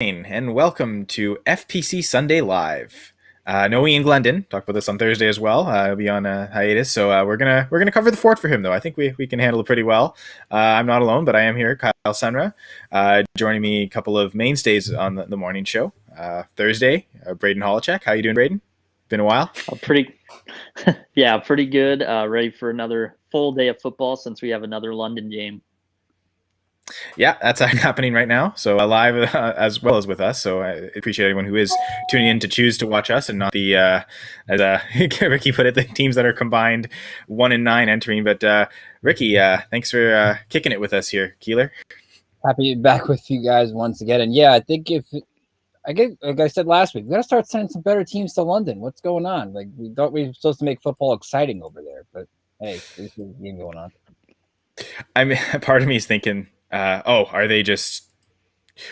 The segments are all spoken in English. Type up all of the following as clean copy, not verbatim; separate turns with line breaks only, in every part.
And welcome to FPC Sunday Live. No Ian Glendon talked about this on Thursday as well. He'll be on a hiatus, so we're gonna cover the fort for him though. I think we can handle it pretty well. I'm not alone, but I am here, Kyle Senra, joining me a couple of mainstays on the morning show. Thursday, Braden Holecek. How you doing, Braden? Been a while.
Pretty, yeah, pretty good. Ready for another full day of football since we have another London game.
Yeah, that's happening right now. So live as well as with us. So I appreciate anyone who is tuning in to choose to watch us and not the as Ricky put it, the teams that are combined 1-9 entering. But Ricky, thanks for kicking it with us here, Keeler.
Happy to be back with you guys once again. And yeah, I think like I said last week, we got to start sending some better teams to London. What's going on? Like we thought we were supposed to make football exciting over there, but hey, this is a game going on.
I mean, part of me is thinking, are they just?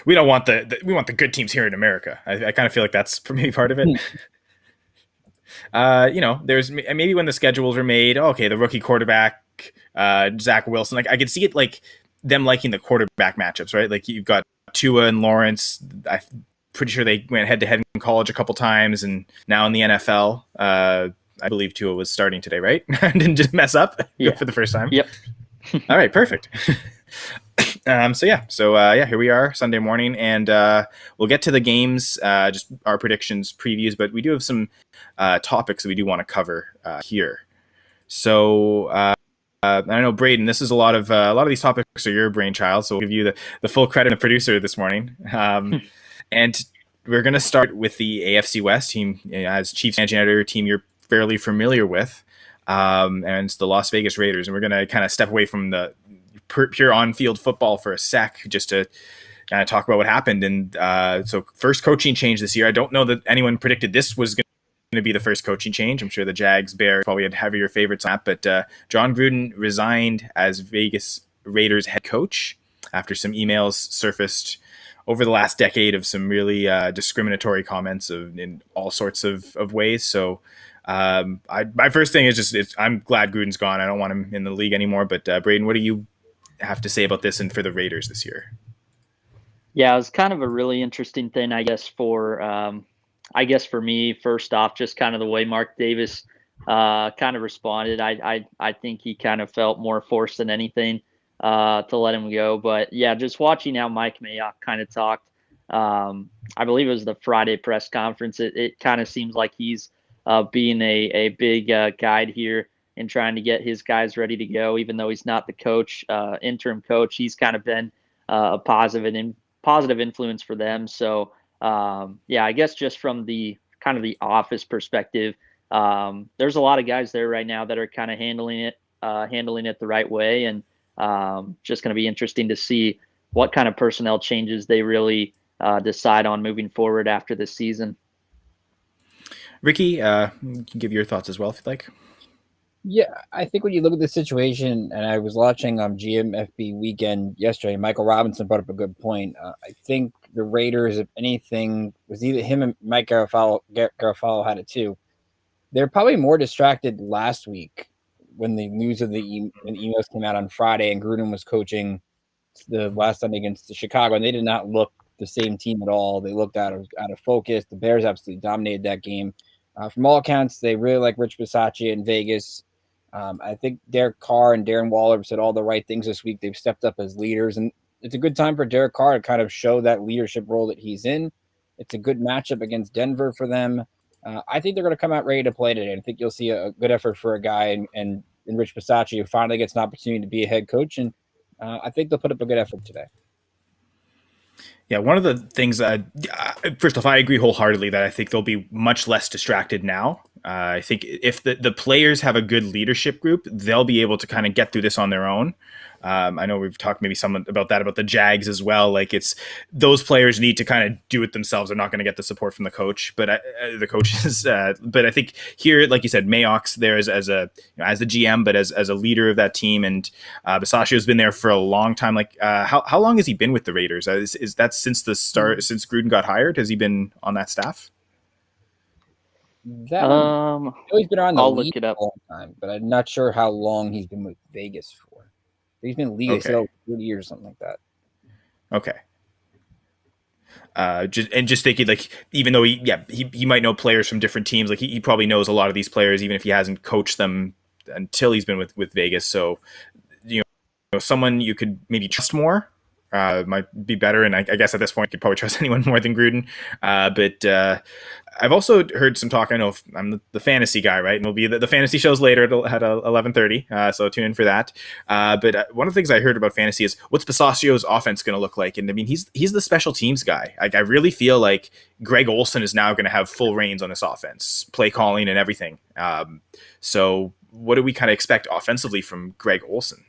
We don't want we want the good teams here in America. I kind of feel like that's for me part of it. There's maybe when the schedules were made, okay, the rookie quarterback, Zach Wilson, like I could see it like them liking the quarterback matchups, right? Like you've got Tua and Lawrence. I'm pretty sure they went head to head in college a couple times, and now in the NFL, I believe Tua was starting today, right? Didn't just mess up for the first time.
Yep.
All right, perfect. Here we are Sunday morning, and we'll get to the games, just our predictions, previews, but we do have some topics that we do want to cover here. So I know, Braden, this is a lot of these topics are your brainchild, so we'll give you the full credit of producer this morning. And we're going to start with the AFC West team, as Chiefs managing editor, team you're fairly familiar with, and it's the Las Vegas Raiders, and we're going to kind of step away from the pure on-field football for a sec, just to kind of talk about what happened. And so first coaching change this year. I don't know that anyone predicted this was going to be the first coaching change. I'm sure the Jags, Bears probably had heavier favorites on that, but John Gruden resigned as Vegas Raiders head coach after some emails surfaced over the last decade of some really discriminatory comments in all sorts of ways. So my first thing is I'm glad Gruden's gone. I don't want him in the league anymore. But Braden, what do you have to say about this and for the Raiders this year?
Yeah, it was kind of a really interesting thing, I guess, for me. First off, just kind of the way Mark Davis kind of responded. I think he kind of felt more forced than anything to let him go. But yeah, just watching how Mike Mayock kind of talked. I believe it was the Friday press conference. It kind of seems like he's being a big guide here and trying to get his guys ready to go, even though he's not the coach, interim coach. He's kind of been a positive influence for them. So, I guess just from the kind of the office perspective, there's a lot of guys there right now that are kind of handling it the right way. And just going to be interesting to see what kind of personnel changes they really decide on moving forward after this season.
Ricky, you can give your thoughts as well if you'd like.
Yeah, I think when you look at the situation, and I was watching GMFB weekend yesterday, Michael Robinson brought up a good point. I think the Raiders, if anything, was either him and Mike Garafalo had it too. They're probably more distracted last week when the news of the emails came out on Friday and Gruden was coaching the last Sunday against Chicago, and they did not look the same team at all. They looked out of focus. The Bears absolutely dominated that game. From all accounts, they really like Rich Bisaccia in Vegas. I think Derek Carr and Darren Waller have said all the right things this week. They've stepped up as leaders, and it's a good time for Derek Carr to kind of show that leadership role that he's in. It's a good matchup against Denver for them. I think they're going to come out ready to play today. I think you'll see a good effort for a guy and Rich Bisaccia, who finally gets an opportunity to be a head coach, and I think they'll put up a good effort today.
Yeah, one of the things first off, I agree wholeheartedly that I think they'll be much less distracted now. I think if the players have a good leadership group, they'll be able to kind of get through this on their own. I know we've talked maybe some about that, about the Jags as well. Like it's those players need to kind of do it themselves. They're not going to get the support from the coach, but the coaches. But I think here, like you said, Mayock's there as the GM, but as a leader of that team, and Bisaccia's been there for a long time. Like how long has he been with the Raiders? Is that since the start? Since Gruden got hired, has he been on that staff?
He's been around the league for a long time, but I'm not sure how long he's been with Vegas for. He's been in the league over 30 years, something like that.
Okay. Just thinking, like, even though he might know players from different teams, like he probably knows a lot of these players, even if he hasn't coached them until he's been with Vegas. So, someone you could maybe trust more might be better. And I guess at this point, you could probably trust anyone more than Gruden. But I've also heard some talk. I know I'm the fantasy guy, right? And we'll be the fantasy shows later at 11:30. So tune in for that. But one of the things I heard about fantasy is what's Bisacio's offense going to look like? And I mean, he's the special teams guy. I really feel like Greg Olsen is now going to have full reins on this offense, play calling and everything. So what do we kind of expect offensively from Greg Olsen?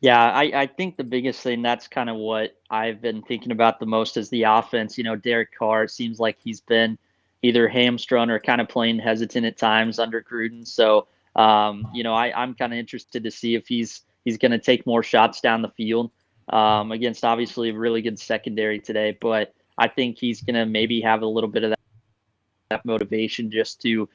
Yeah, I think the biggest thing, that's kind of what I've been thinking about the most, is the offense. Derek Carr, it seems like he's been either hamstrung or kind of playing hesitant at times under Gruden. So, I'm kind of interested to see if he's going to take more shots down the field against obviously a really good secondary today. But I think he's going to maybe have a little bit of that motivation just to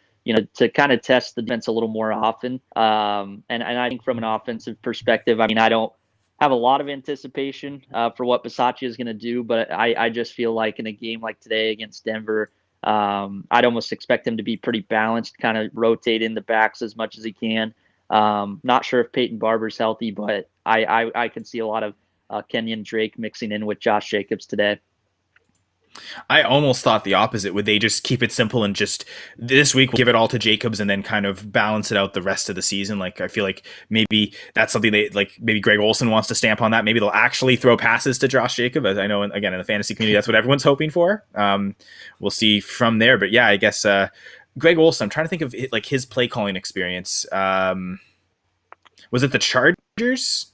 kind of test the defense a little more often. And I think from an offensive perspective, I mean, I don't have a lot of anticipation for what Bisaccia is going to do, but I just feel like in a game like today against Denver, I'd almost expect him to be pretty balanced, kind of rotate in the backs as much as he can. Not sure if Peyton Barber's healthy, but I can see a lot of Kenyon Drake mixing in with Josh Jacobs today.
I almost thought the opposite. Would they just keep it simple and just this week we'll give it all to Jacobs and then kind of balance it out the rest of the season? Like, I feel like maybe that's something maybe Greg Olsen wants to stamp on that. Maybe they'll actually throw passes to Josh Jacobs. As I know, again, in the fantasy community, that's what everyone's hoping for. We'll see from there. But yeah, I guess Greg Olsen, I'm trying to think of like his play calling experience. Was it the Chargers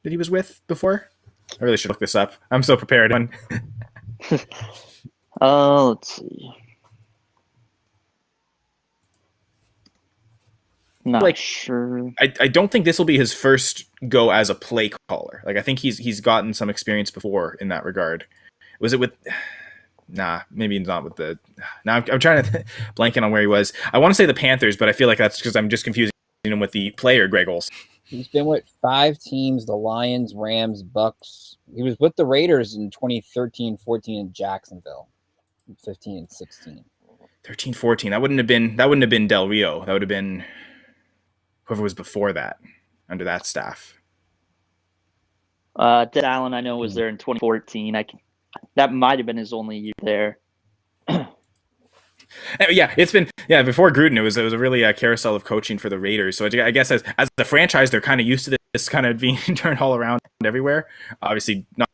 that he was with before? I really should look this up. I'm so prepared.
Let's see. Not sure.
I don't think this will be his first go as a play caller. Like, I think he's gotten some experience before in that regard. Was it with? Nah, maybe not with the. Now I'm trying to blanking on where he was. I want to say the Panthers, but I feel like that's because I'm just confusing him with the player Greg Olsen.
He's been with 5 teams: the Lions, Rams, Bucks. He was with the Raiders in 2013, 14 in Jacksonville, 15 and 16.
13, 14. That wouldn't have been Del Rio. That would have been whoever was before that under that staff.
Ted Allen, I know, was there in 2014. That might have been his only year there.
Yeah, it's been before Gruden. It was a really carousel of coaching for the Raiders. So I guess as the franchise, they're kind of used to this kind of being turned all around everywhere. Obviously, not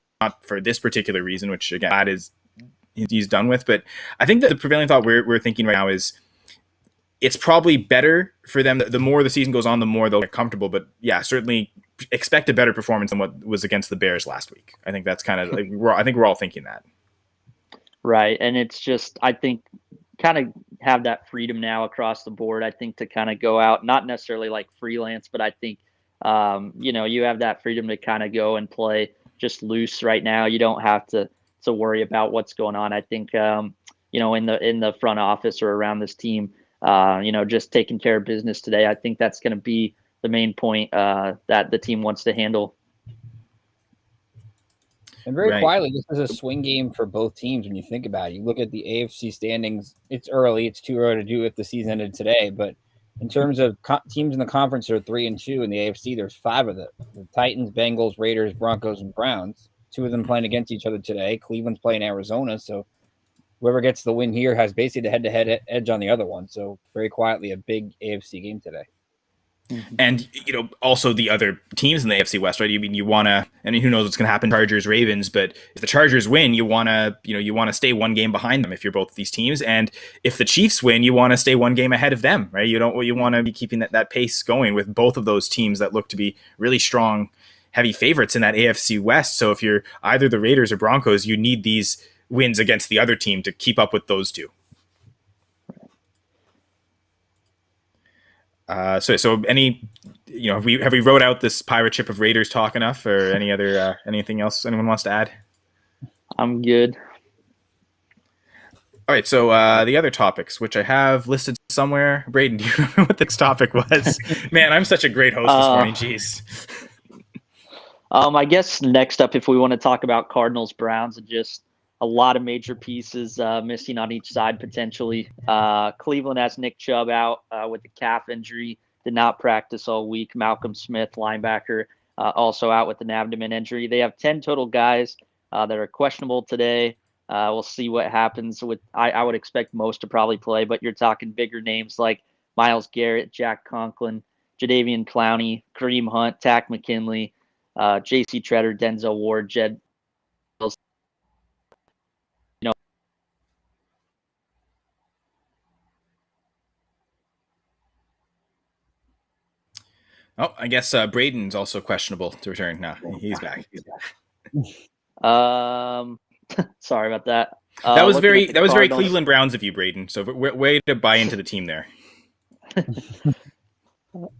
for this particular reason, which again, that is he's done with. But I think that the prevailing thought we're thinking right now is it's probably better for them. The more the season goes on, the more they'll get comfortable. But yeah, certainly expect a better performance than what was against the Bears last week. I think that's kind of like I think we're all thinking that.
Right, and it's just I think kind of have that freedom now across the board. I think to kind of go out, not necessarily like freelance, but I think you have that freedom to kind of go and play just loose right now. You don't have to worry about what's going on. I think in the front office or around this team, just taking care of business today. I think that's going to be the main point that the team wants to handle.
And very quietly, this is a swing game for both teams when you think about it. You look at the AFC standings, it's early. It's too early to do if the season ended today. But in terms of teams in the conference are 3-2 in the AFC, there's 5 of them. The Titans, Bengals, Raiders, Broncos, and Browns. 2 of them playing against each other today. Cleveland's playing Arizona. So whoever gets the win here has basically the head-to-head edge on the other one. So very quietly, a big AFC game today.
Mm-hmm. And also the other teams in the AFC West, right? You want to, and who knows what's going to happen? Chargers, Ravens, but if the Chargers win, you want to stay one game behind them if you're both these teams, and if the Chiefs win, you want to stay one game ahead of them, right? You want to be keeping that pace going with both of those teams that look to be really strong, heavy favorites in that AFC West. So if you're either the Raiders or Broncos, you need these wins against the other team to keep up with those two. So any, have we wrote out this pirate ship of Raiders talk enough, or any other anything else anyone wants to add?
I'm good.
All right. So the other topics, which I have listed somewhere. Braden, do you remember what this topic was? Man, I'm such a great host this morning. Jeez.
I guess next up, if we want to talk about Cardinals Browns, and just a lot of major pieces missing on each side potentially. Cleveland has Nick Chubb out with a calf injury, did not practice all week. Malcolm Smith, linebacker, also out with an abdomen injury. They have 10 total guys that are questionable today. We'll see what happens with. I would expect most to probably play, but you're talking bigger names like Myles Garrett, Jack Conklin, Jadeveon Clowney, Kareem Hunt, Tack McKinley, J.C. Treader, Denzel Ward, Jed. You know,
Oh, I guess Braden's also questionable to return. No, he's back.
Sorry about that.
That was very
Cardinals.
Cleveland Browns of you, Braden. So way to buy into the team there.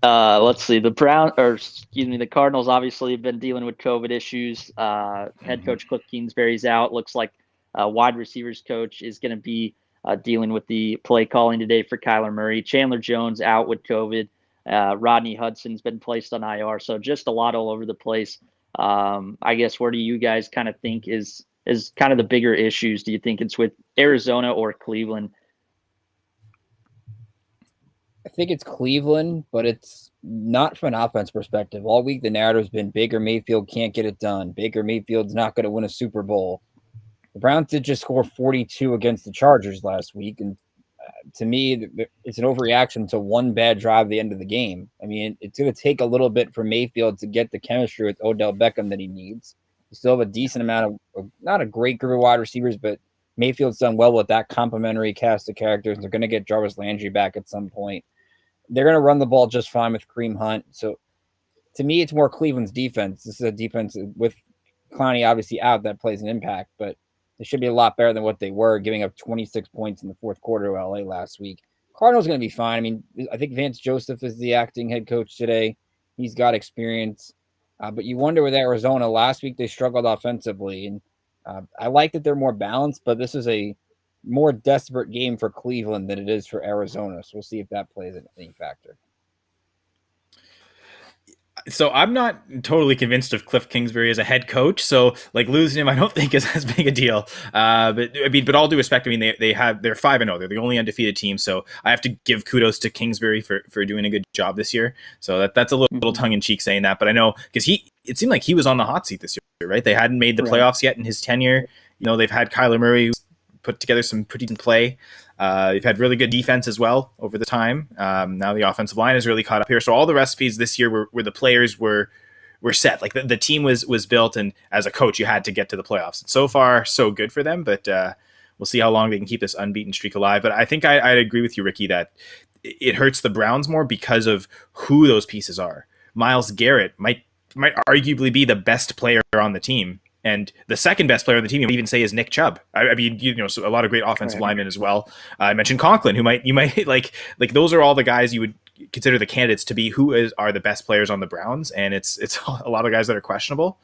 Let's see. The Cardinals obviously have been dealing with COVID issues. Head coach Cliff Kingsbury's out. Looks like wide receivers coach is going to be dealing with the play calling today for Kyler Murray. Chandler Jones out with COVID. Rodney Hudson's been placed on IR. So just a lot all over the place. I guess where do you guys kind of think is kind of the bigger issues? Do you think it's with Arizona or Cleveland?
I think it's Cleveland, but it's not from an offense perspective. All week, the narrative's been Baker Mayfield can't get it done. Baker Mayfield's not going to win a Super Bowl. The Browns did just score 42 against the Chargers last week, and to me, it's an overreaction to one bad drive at the end of the game. I mean, it's going to take a little bit for Mayfield to get the chemistry with Odell Beckham that he needs. You still have a decent amount of, not a great group of wide receivers, but Mayfield's done well with that complementary cast of characters. They're going to get Jarvis Landry back at some point. They're going to run the ball just fine with Kareem Hunt. So to me, it's more Cleveland's defense. This is a defense with Clowney obviously out that plays an impact, but they should be a lot better than what they were, giving up 26 points in the fourth quarter to LA last week. Cardinals going to be fine. I mean, I think Vance Joseph is the acting head coach today. He's got experience. But you wonder with Arizona, last week they struggled offensively. And I like that they're more balanced, but this is a more desperate game for Cleveland than it is for Arizona. So we'll see if that plays any factor.
So I'm not totally convinced of Cliff Kingsbury as a head coach. So like losing him, I don't think is as big a deal. But all due respect, I mean they're 5-0. They're the only undefeated team. So I have to give kudos to Kingsbury for doing a good job this year. So that's a little tongue in cheek saying that, but I know because it seemed like he was on the hot seat this year, right? They hadn't made the playoffs yet in his tenure. You know, they've had Kyler Murray who's put together some pretty decent play. They've had really good defense as well over the time. Now the offensive line has really caught up here. So all the recipes this year were the players were set. Like the team was built, and as a coach, you had to get to the playoffs. And so far, so good for them. But we'll see how long they can keep this unbeaten streak alive. But I think I'd agree with you, Ricky, that it hurts the Browns more because of who those pieces are. Myles Garrett might arguably be the best player on the team. And the second best player on the team, you would even say, is Nick Chubb. I mean, so a lot of great offensive linemen as well. I mentioned Conklin, who you might like those are all the guys you would consider the candidates to be are the best players on the Browns, and it's a lot of guys that are questionable.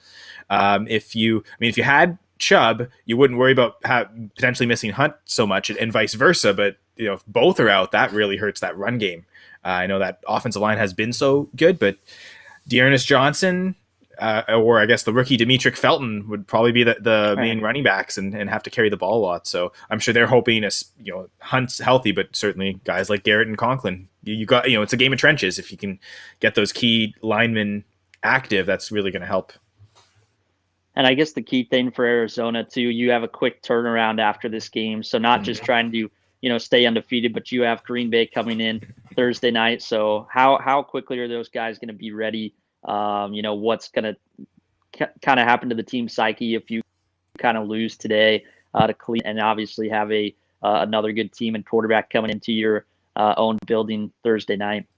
If you had Chubb, you wouldn't worry about potentially missing Hunt so much, and vice versa. But if both are out, that really hurts that run game. I know that offensive line has been so good, but Dearness Johnson. Or I guess the rookie Demetric Felton would probably be the main running backs and have to carry the ball a lot. So I'm sure they're hoping Hunt's healthy, but certainly guys like Garrett and Conklin, you got it's a game of trenches. If you can get those key linemen active, that's really going to help.
And I guess the key thing for Arizona too, you have a quick turnaround after this game, so not just trying to stay undefeated, but you have Green Bay coming in Thursday night. So how quickly are those guys going to be ready? What's going to kind of happen to the team psyche if you kind of lose today to Cleveland, and obviously have another good team and quarterback coming into your own building Thursday night.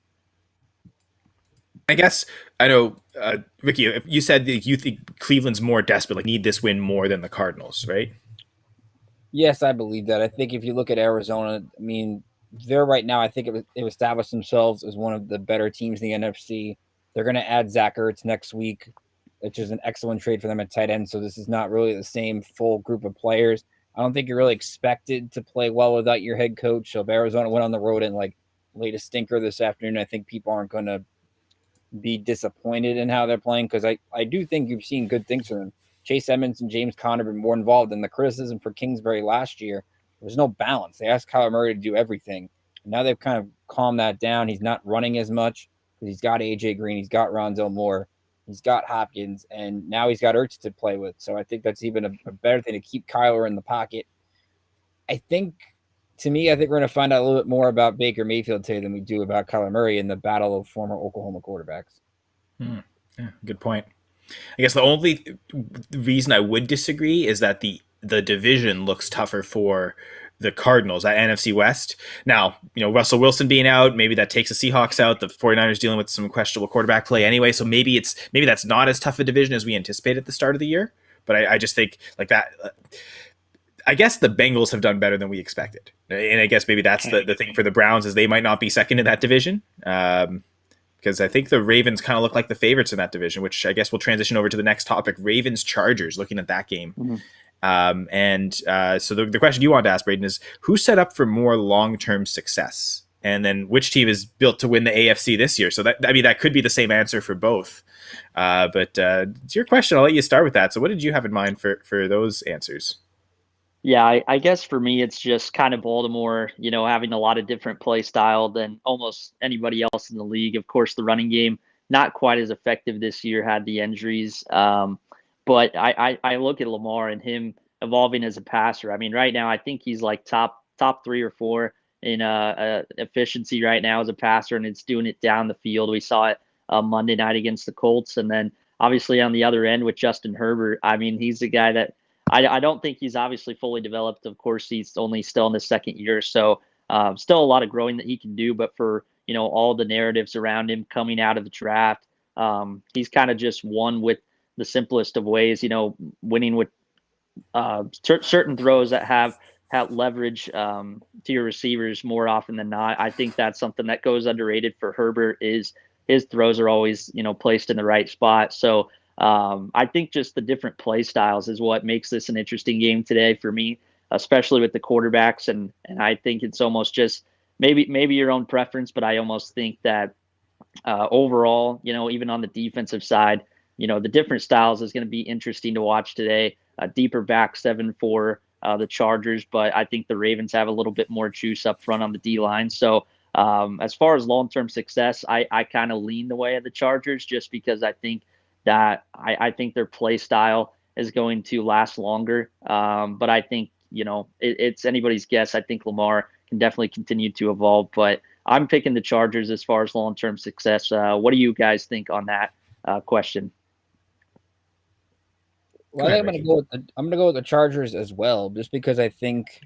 I guess I know, Ricky, you said that you think Cleveland's more desperate, like need this win more than the Cardinals, right?
Yes, I believe that. I think if you look at Arizona, I mean, they're right now, I think they've established themselves as one of the better teams in the NFC. They're going to add Zach Ertz next week, which is an excellent trade for them at tight end. So this is not really the same full group of players. I don't think you're really expected to play well without your head coach. So if Arizona went on the road and laid a stinker this afternoon, I think people aren't going to be disappointed in how they're playing, because I do think you've seen good things from them. Chase Edmonds and James Conner have been more involved in the criticism for Kingsbury last year. There's no balance. They asked Kyler Murray to do everything. And now they've kind of calmed that down. He's not running as much because he's got A.J. Green. He's got Rondale Moore. He's got Hopkins. And now he's got Ertz to play with. So I think that's even a better thing to keep Kyler in the pocket. I think we're going to find out a little bit more about Baker Mayfield today than we do about Kyler Murray in the battle of former Oklahoma quarterbacks.
Yeah, good point. I guess the only reason I would disagree is that the division looks tougher for the Cardinals at NFC West. Now, Russell Wilson being out, maybe that takes the Seahawks out. The 49ers dealing with some questionable quarterback play anyway, so maybe that's not as tough a division as we anticipated at the start of the year. But I just think like that. I guess the Bengals have done better than we expected, and I guess maybe that's the thing for the Browns is they might not be second in that division. Because I think the Ravens kind of look like the favorites in that division, which I guess we'll transition over to the next topic, Ravens-Chargers, looking at that game. Mm-hmm. So the question you wanted to ask, Braden, is who set up for more long-term success? And then which team is built to win the AFC this year? So that could be the same answer for both. But it's your question. I'll let you start with that. So what did you have in mind for those answers?
Yeah, I guess for me, it's just kind of Baltimore, having a lot of different play style than almost anybody else in the league. Of course, the running game, not quite as effective this year, had the injuries. But I look at Lamar and him evolving as a passer. I mean, right now, I think he's like top 3 or 4 in efficiency right now as a passer, and it's doing it down the field. We saw it Monday night against the Colts. And then obviously on the other end with Justin Herbert, I mean, he's the guy that I don't think he's obviously fully developed. Of course, he's only still in his second year. So still a lot of growing that he can do. But for, all the narratives around him coming out of the draft, he's kind of just won with the simplest of ways, winning with certain throws that have leverage to your receivers more often than not. I think that's something that goes underrated for Herbert is his throws are always, placed in the right spot. So I think just the different play styles is what makes this an interesting game today for me, especially with the quarterbacks. And I think it's almost just maybe your own preference, but I almost think that overall, even on the defensive side, the different styles is going to be interesting to watch today. A deeper back seven for the Chargers, but I think the Ravens have a little bit more juice up front on the D line. So as far as long-term success, I kind of lean the way of the Chargers just because I think that I think their play style is going to last longer. But I think, it's anybody's guess. I think Lamar can definitely continue to evolve, but I'm picking the Chargers as far as long-term success. What do you guys think on that question?
Well, I'm going to go with the Chargers as well, just because I think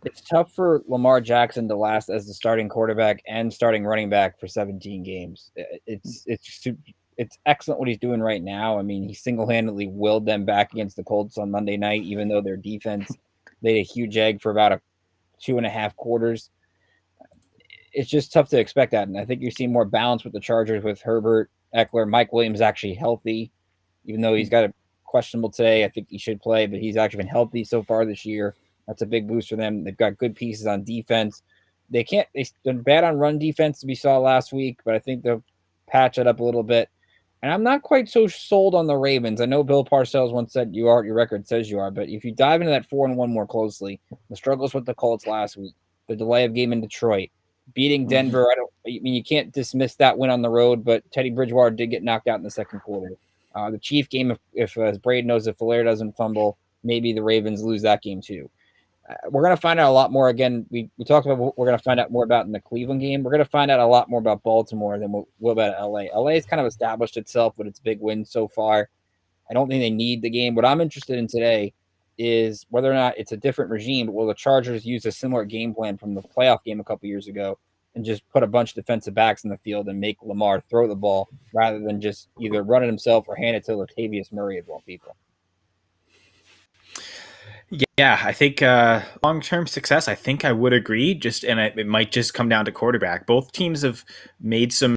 it's tough for Lamar Jackson to last as the starting quarterback and starting running back for 17 games. It's excellent what he's doing right now. I mean, he single-handedly willed them back against the Colts on Monday night, even though their defense laid a huge egg for about 2.5 quarters. It's just tough to expect that. And I think you see more balance with the Chargers with Herbert, Eckler. Mike Williams actually healthy, even though he's got a questionable today. I think he should play, but he's actually been healthy so far this year. That's a big boost for them. They've got good pieces on defense. They're bad on run defense, we saw last week, but I think they'll patch it up a little bit. And I'm not quite so sold on the Ravens. I know Bill Parcells once said you are what your record says you are, but if you dive into that 4-1 more closely, the struggles with the Colts last week, the delay of game in Detroit, beating Denver, you can't dismiss that win on the road, but Teddy Bridgewater did get knocked out in the second quarter. The Chief game, if as Braden knows, if Valaire doesn't fumble, maybe the Ravens lose that game too. We're going to find out a lot more. Again, we talked about what we're going to find out more about in the Cleveland game. We're going to find out a lot more about Baltimore than what about LA. LA has kind of established itself with its big wins so far. I don't think they need the game. What I'm interested in today is whether or not it's a different regime, but will the Chargers use a similar game plan from the playoff game a couple years ago and just put a bunch of defensive backs in the field and make Lamar throw the ball rather than just either run it himself or hand it to Latavius Murray of all people?
Yeah, I think long-term success, I think I would agree. It might just come down to quarterback. Both teams have made some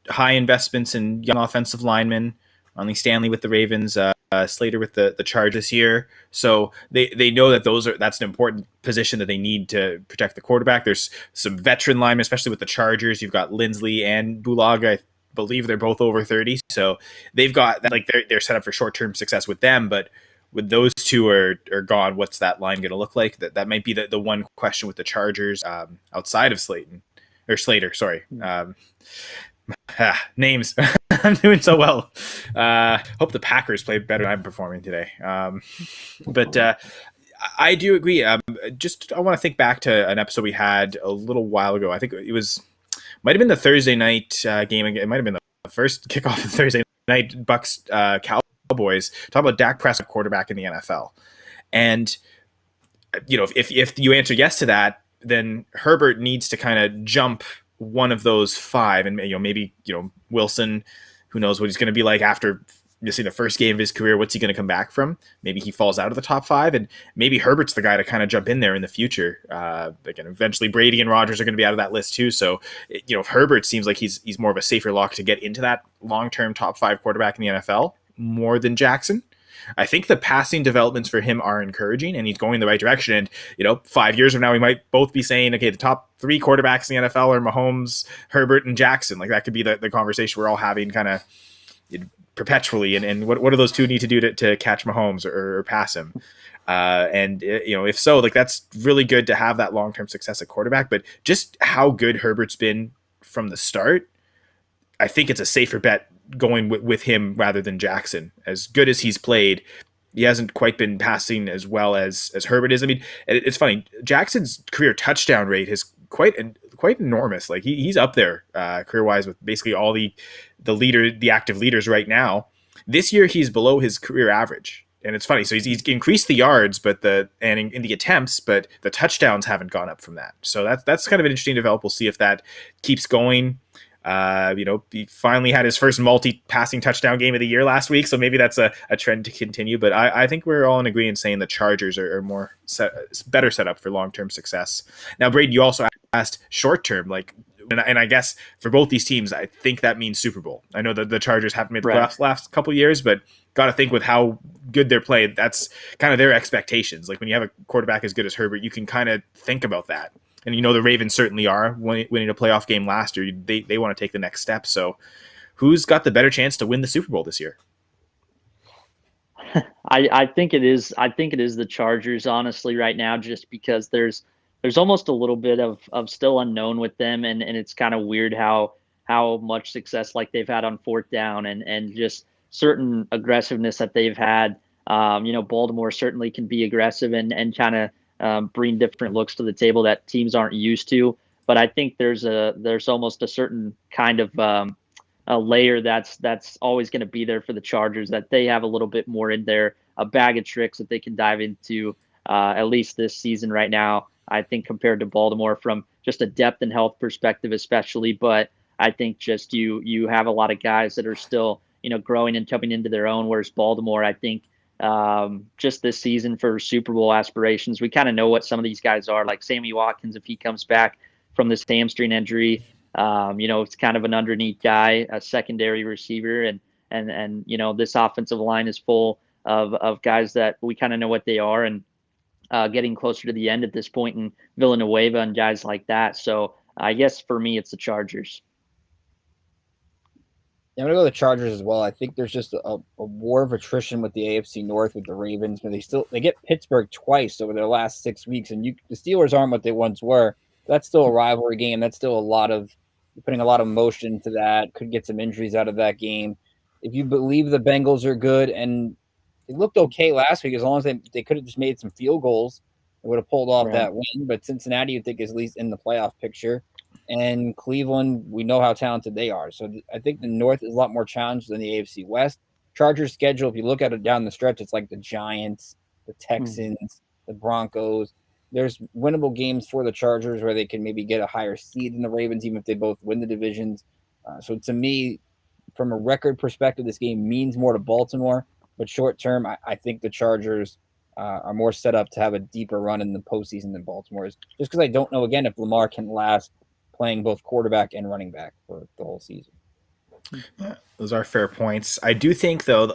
high investments in young offensive linemen. Ronnie Stanley with the Ravens, Slater with the Chargers this year. So they know that that's an important position that they need to protect the quarterback. There's some veteran linemen, especially with the Chargers. You've got Lindsley and Bulaga. believe they're both over 30. So they've got like they're set up for short-term success with them, but with those two are gone, what's that line going to look like? That might be the one question with the Chargers outside of Slater. Sorry. Names. I'm doing so well. Hope the Packers play better than I'm performing today. But I do agree. I want to think back to an episode we had a little while ago. I think might have been the Thursday night game. It might have been the first kickoff of Thursday night. Bucks Cowboys. Talk about Dak Prescott, quarterback in the NFL. And if you answer yes to that, then Herbert needs to kind of jump one of those five, and maybe Wilson, who knows what he's going to be like after missing the first game of his career. What's he going to come back from? Maybe he falls out of the top five, and maybe Herbert's the guy to kind of jump in there in the future. Again, eventually Brady and Rodgers are going to be out of that list too. So if Herbert seems like he's more of a safer lock to get into that long-term top five quarterback in the NFL more than Jackson. I think the passing developments for him are encouraging, and he's going in the right direction. And 5 years from now, we might both be saying, okay, the top three quarterbacks in the NFL are Mahomes, Herbert, and Jackson. Like that could be the conversation we're all having kind of perpetually. And what do those two need to do to catch Mahomes or pass him? If so, like that's really good to have that long-term success at quarterback. But just how good Herbert's been from the start, I think it's a safer bet going with him rather than Jackson. As good as he's played, he hasn't quite been passing as well as Herbert is. I mean, it's funny. Jackson's career touchdown rate is quite enormous. Like he's up there career wise with basically all the active leaders right now. This year he's below his career average, and it's funny. So he's increased the yards, in the attempts, but the touchdowns haven't gone up from that. So that's kind of an interesting develop. We'll see if that keeps going. He finally had his first multi-passing touchdown game of the year last week, so maybe that's a trend to continue. But I think we're all in agreement saying the Chargers are better set up for long-term success. Now, Braden, you also asked short-term, and I guess for both these teams, I think that means Super Bowl. I know that the Chargers haven't made the playoffs last couple of years, but got to think with how good they're playing, that's kind of their expectations. Like when you have a quarterback as good as Herbert, you can kind of think about that. And the Ravens certainly are winning a playoff game last year. They want to take the next step. So who's got the better chance to win the Super Bowl this year?
I think it is the Chargers, honestly, right now, just because there's almost a little bit of still unknown with them, and it's kind of weird how much success like they've had on fourth down and just certain aggressiveness that they've had. Baltimore certainly can be aggressive and kind of bring different looks to the table that teams aren't used to. But I think there's almost a certain kind of a layer that's always going to be there for the Chargers, that they have a little bit more in there, a bag of tricks that they can dive into at least this season right now, I think, compared to Baltimore from just a depth and health perspective especially. But I think just you have a lot of guys that are still growing and coming into their own, whereas Baltimore, I think, just this season for Super Bowl aspirations, we kind of know what some of these guys are. Like Sammy Watkins, if he comes back from this hamstring injury, it's kind of an underneath guy, a secondary receiver, and this offensive line is full of guys that we kind of know what they are, and getting closer to the end at this point in Villanueva and guys like that. So I guess for me, it's the Chargers.
Yeah, I'm going to go with the Chargers as well. I think there's just a war of attrition with the AFC North with the Ravens, but they get Pittsburgh twice over their last 6 weeks, and the Steelers aren't what they once were. That's still a rivalry game. That's still putting a lot of motion into that. Could get some injuries out of that game. If you believe the Bengals are good, and they looked okay last week, as long as they could have just made some field goals, they would have pulled off that win. But Cincinnati, you think, is at least in the playoff picture. And Cleveland, we know how talented they are. So I think the North is a lot more challenged than the AFC West. Chargers schedule, if you look at it down the stretch, it's like the Giants, the Texans, the Broncos. There's winnable games for the Chargers where they can maybe get a higher seed than the Ravens, even if they both win the divisions. So to me, from a record perspective, this game means more to Baltimore. But short term, I think the Chargers are more set up to have a deeper run in the postseason than Baltimore is. Just because I don't know, again, if Lamar can last playing both quarterback and running back for the whole season.
Yeah, those are fair points. I do think, though,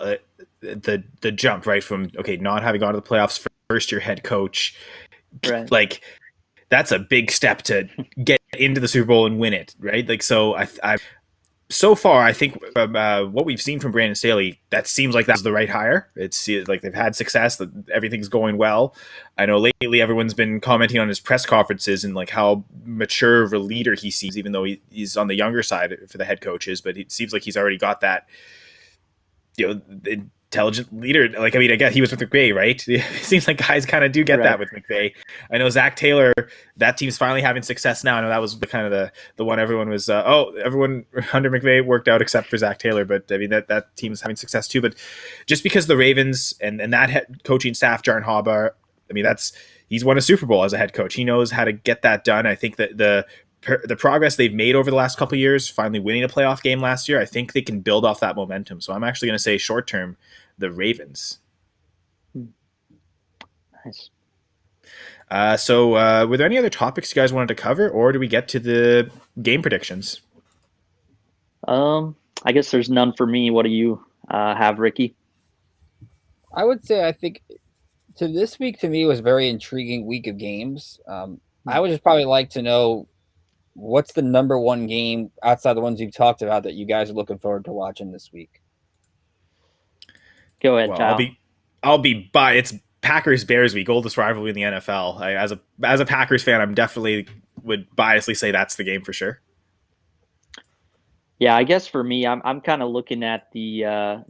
the jump right from not having gone to the playoffs, first year head coach, like that's a big step to get into the Super Bowl and win it, right? Like so, so far, I think what we've seen from Brandon Staley, that seems like that's the right hire. It's like they've had success, that everything's going well. I know lately everyone's been commenting on his press conferences and like how mature of a leader he seems, even though he's on the younger side for the head coaches. But it seems like he's already got that, intelligent leader. Like, I mean, I guess he was with McVay, right? It seems like guys kind of do get that with McVay. I know Zach Taylor, that team's finally having success now. I know that was the one everyone was, everyone under McVay worked out except for Zach Taylor. But I mean, that team's having success too. But just because the Ravens and that head coaching staff, Jarn Harbaugh, I mean, he's won a Super Bowl as a head coach. He knows how to get that done. I think that the progress they've made over the last couple of years, finally winning a playoff game last year, I think they can build off that momentum. So I'm actually going to say short term, the Ravens.
Nice.
So were there any other topics you guys wanted to cover, or do we get to the game predictions?
I guess there's none for me. What do you have, Ricky?
I would say I think this week to me was a very intriguing week of games. I would just probably like to know what's the number one game outside the ones you've talked about that you guys are looking forward to watching this week.
Go ahead,
Well,
Kyle.
I'll be by it's Packers Bears week, oldest rivalry in the NFL. As a Packers fan, I'm definitely would biasly say that's the game for sure.
Yeah, I guess for me, I'm kind of looking at the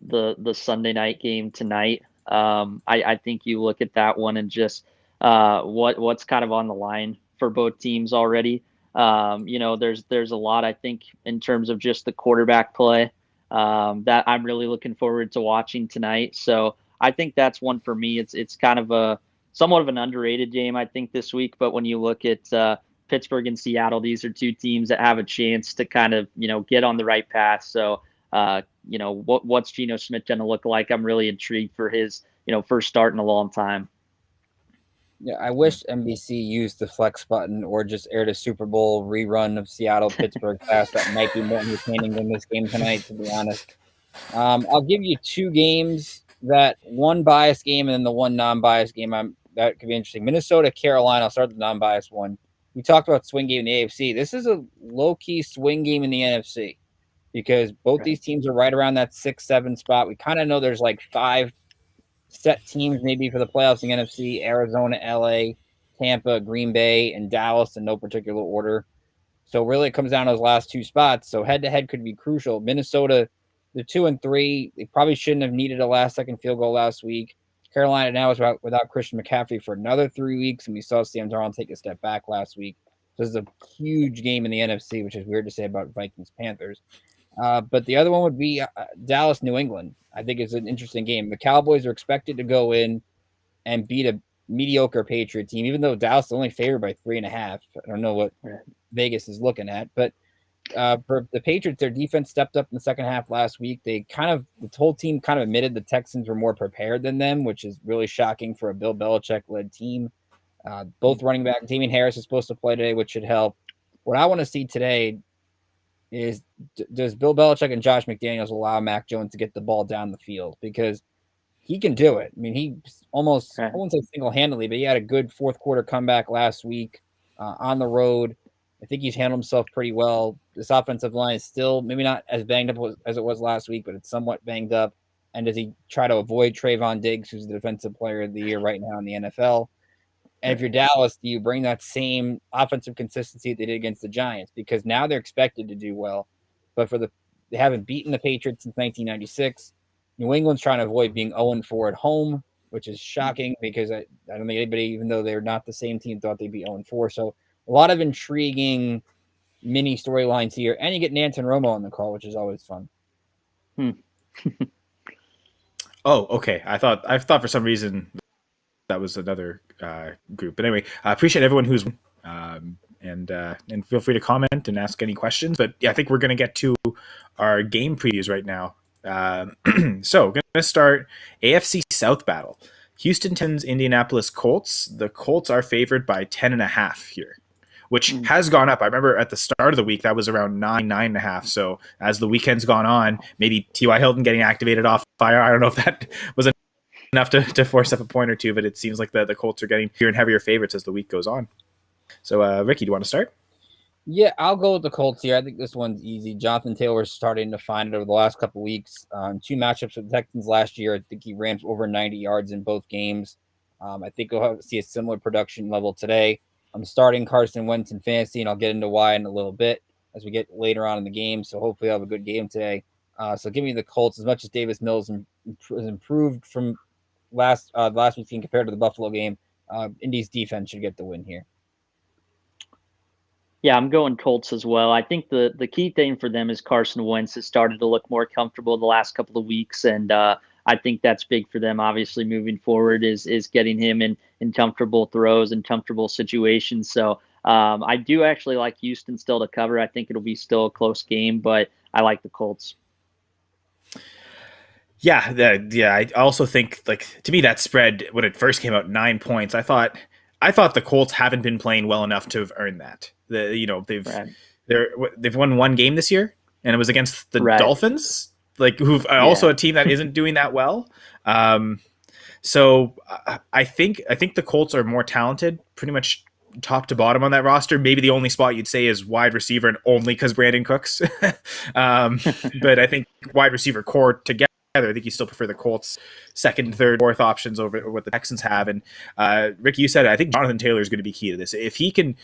Sunday night game tonight. I think you look at that one and just what's kind of on the line for both teams already. There's a lot, I think, in terms of just the quarterback play that I'm really looking forward to watching tonight. So I think that's one for me. It's kind of a somewhat of an underrated game, I think, this week. But when you look at Pittsburgh and Seattle, these are two teams that have a chance to kind of, get on the right path. So, what's Geno Smith going to look like? I'm really intrigued for his, first start in a long time.
Yeah, I wish NBC used the flex button or just aired a Super Bowl rerun of Seattle-Pittsburgh pass. That might be more entertaining than this game tonight, to be honest. I'll give you two games, that one biased game and then the one non-biased game. That could be interesting. Minnesota, Carolina. I'll start with the non-biased one. We talked about swing game in the AFC. This is a low-key swing game in the NFC because both these teams are right around that 6-7 spot. We kind of know there's like 5 set teams maybe for the playoffs in the NFC: Arizona, LA, Tampa, Green Bay, and Dallas in no particular order. So really it comes down to those last 2 spots. So head-to-head could be crucial. Minnesota, they're 2-3. They probably shouldn't have needed a last-second field goal last week. Carolina now is without Christian McCaffrey for another 3 weeks, and we saw Sam Darnold take a step back last week. So this is a huge game in the NFC, which is weird to say about Vikings-Panthers. But the other one would be Dallas-New England. I think it's an interesting game. The Cowboys are expected to go in and beat a mediocre Patriot team, even though Dallas is only favored by 3.5. I don't know what Vegas is looking at, but for the Patriots, their defense stepped up in the second half last week. The whole team kind of admitted the Texans were more prepared than them, which is really shocking for a Bill Belichick-led team. Both running back, Damian Harris is supposed to play today, which should help. What I want to see today is, does Bill Belichick and Josh McDaniels allow Mac Jones to get the ball down the field? Because he can do it. I mean, he almost, I won't say single-handedly, but he had a good fourth quarter comeback last week on the road. I think he's handled himself pretty well. This offensive line is still maybe not as banged up as it was last week, but it's somewhat banged up. And does he try to avoid Trayvon Diggs, who's the defensive player of the year right now in the NFL? And if you're Dallas, do you bring that same offensive consistency they did against the Giants? Because now they're expected to do well. But they haven't beaten the Patriots since 1996. New England's trying to avoid being 0-4 at home, which is shocking because I don't think anybody, even though they're not the same team, thought they'd be 0-4. So a lot of intriguing mini storylines here. And you get Nanton Romo on the call, which is always fun.
Oh, okay. I thought for some reason that was another group. But anyway, I appreciate everyone who's and feel free to comment and ask any questions. But yeah, I think we're going to get to our game previews right now. So going to start AFC South battle. Houston Texans, Indianapolis Colts. The Colts are favored by 10.5 here, which has gone up. I remember at the start of the week that was around 9.5. So as the weekend's gone on, maybe T.Y. Hilton getting activated off fire. I don't know if that was enough to force up a point or two, but it seems like the Colts are getting heavier and heavier favorites as the week goes on. So Ricky, do you want to start?
Yeah, I'll go with the Colts here. I think this one's easy. Jonathan Taylor's starting to find it over the last couple weeks. Two matchups with the Texans last year. I think he ran for over 90 yards in both games. I think we'll see a similar production level today. I'm starting Carson Wentz in fantasy, and I'll get into why in a little bit as we get later on in the game. So hopefully I'll have a good game today. So give me the Colts. As much as Davis Mills has improved from last week's game compared to the Buffalo game, Indy's defense should get the win here.
Yeah, I'm going Colts as well. I think the key thing for them is Carson Wentz has started to look more comfortable the last couple of weeks, and I think that's big for them. Obviously, moving forward is getting him in comfortable throws and comfortable situations. So I do actually like Houston still to cover. I think it'll be still a close game, but I like the Colts.
Yeah, I also think, like, to me, that spread when it first came out, 9 points. I thought the Colts haven't been playing well enough to have earned that. They've won one game this year, and it was against the Dolphins, like, who've also a team that isn't doing that well. So I think the Colts are more talented, pretty much top to bottom on that roster. Maybe the only spot you'd say is wide receiver, and only because Brandon Cooks. But I think wide receiver core together, I think you still prefer the Colts' second, third, fourth options over what the Texans have. And Ricky, you said it, I think Jonathan Taylor is going to be key to this. If he can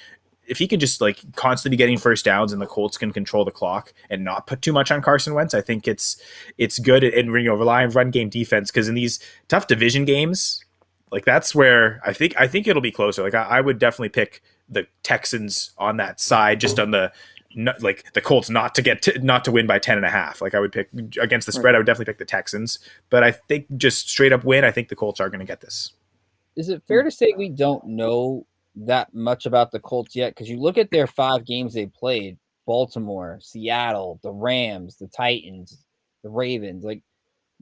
just, like, constantly be getting first downs and the Colts can control the clock and not put too much on Carson Wentz, I think it's good. And rely on run game defense, because in these tough division games, like, that's where I think it'll be closer. Like, I would definitely pick the Texans on that side, just on the Colts not to win by 10.5. Like, I would pick against the spread. I would definitely pick the Texans, but I think just straight up win, I think the Colts are going to get this.
Is it fair to say we don't know that much about the Colts yet? Because you look at their 5 games they played: Baltimore, Seattle, the Rams, the Titans, the Ravens. Like,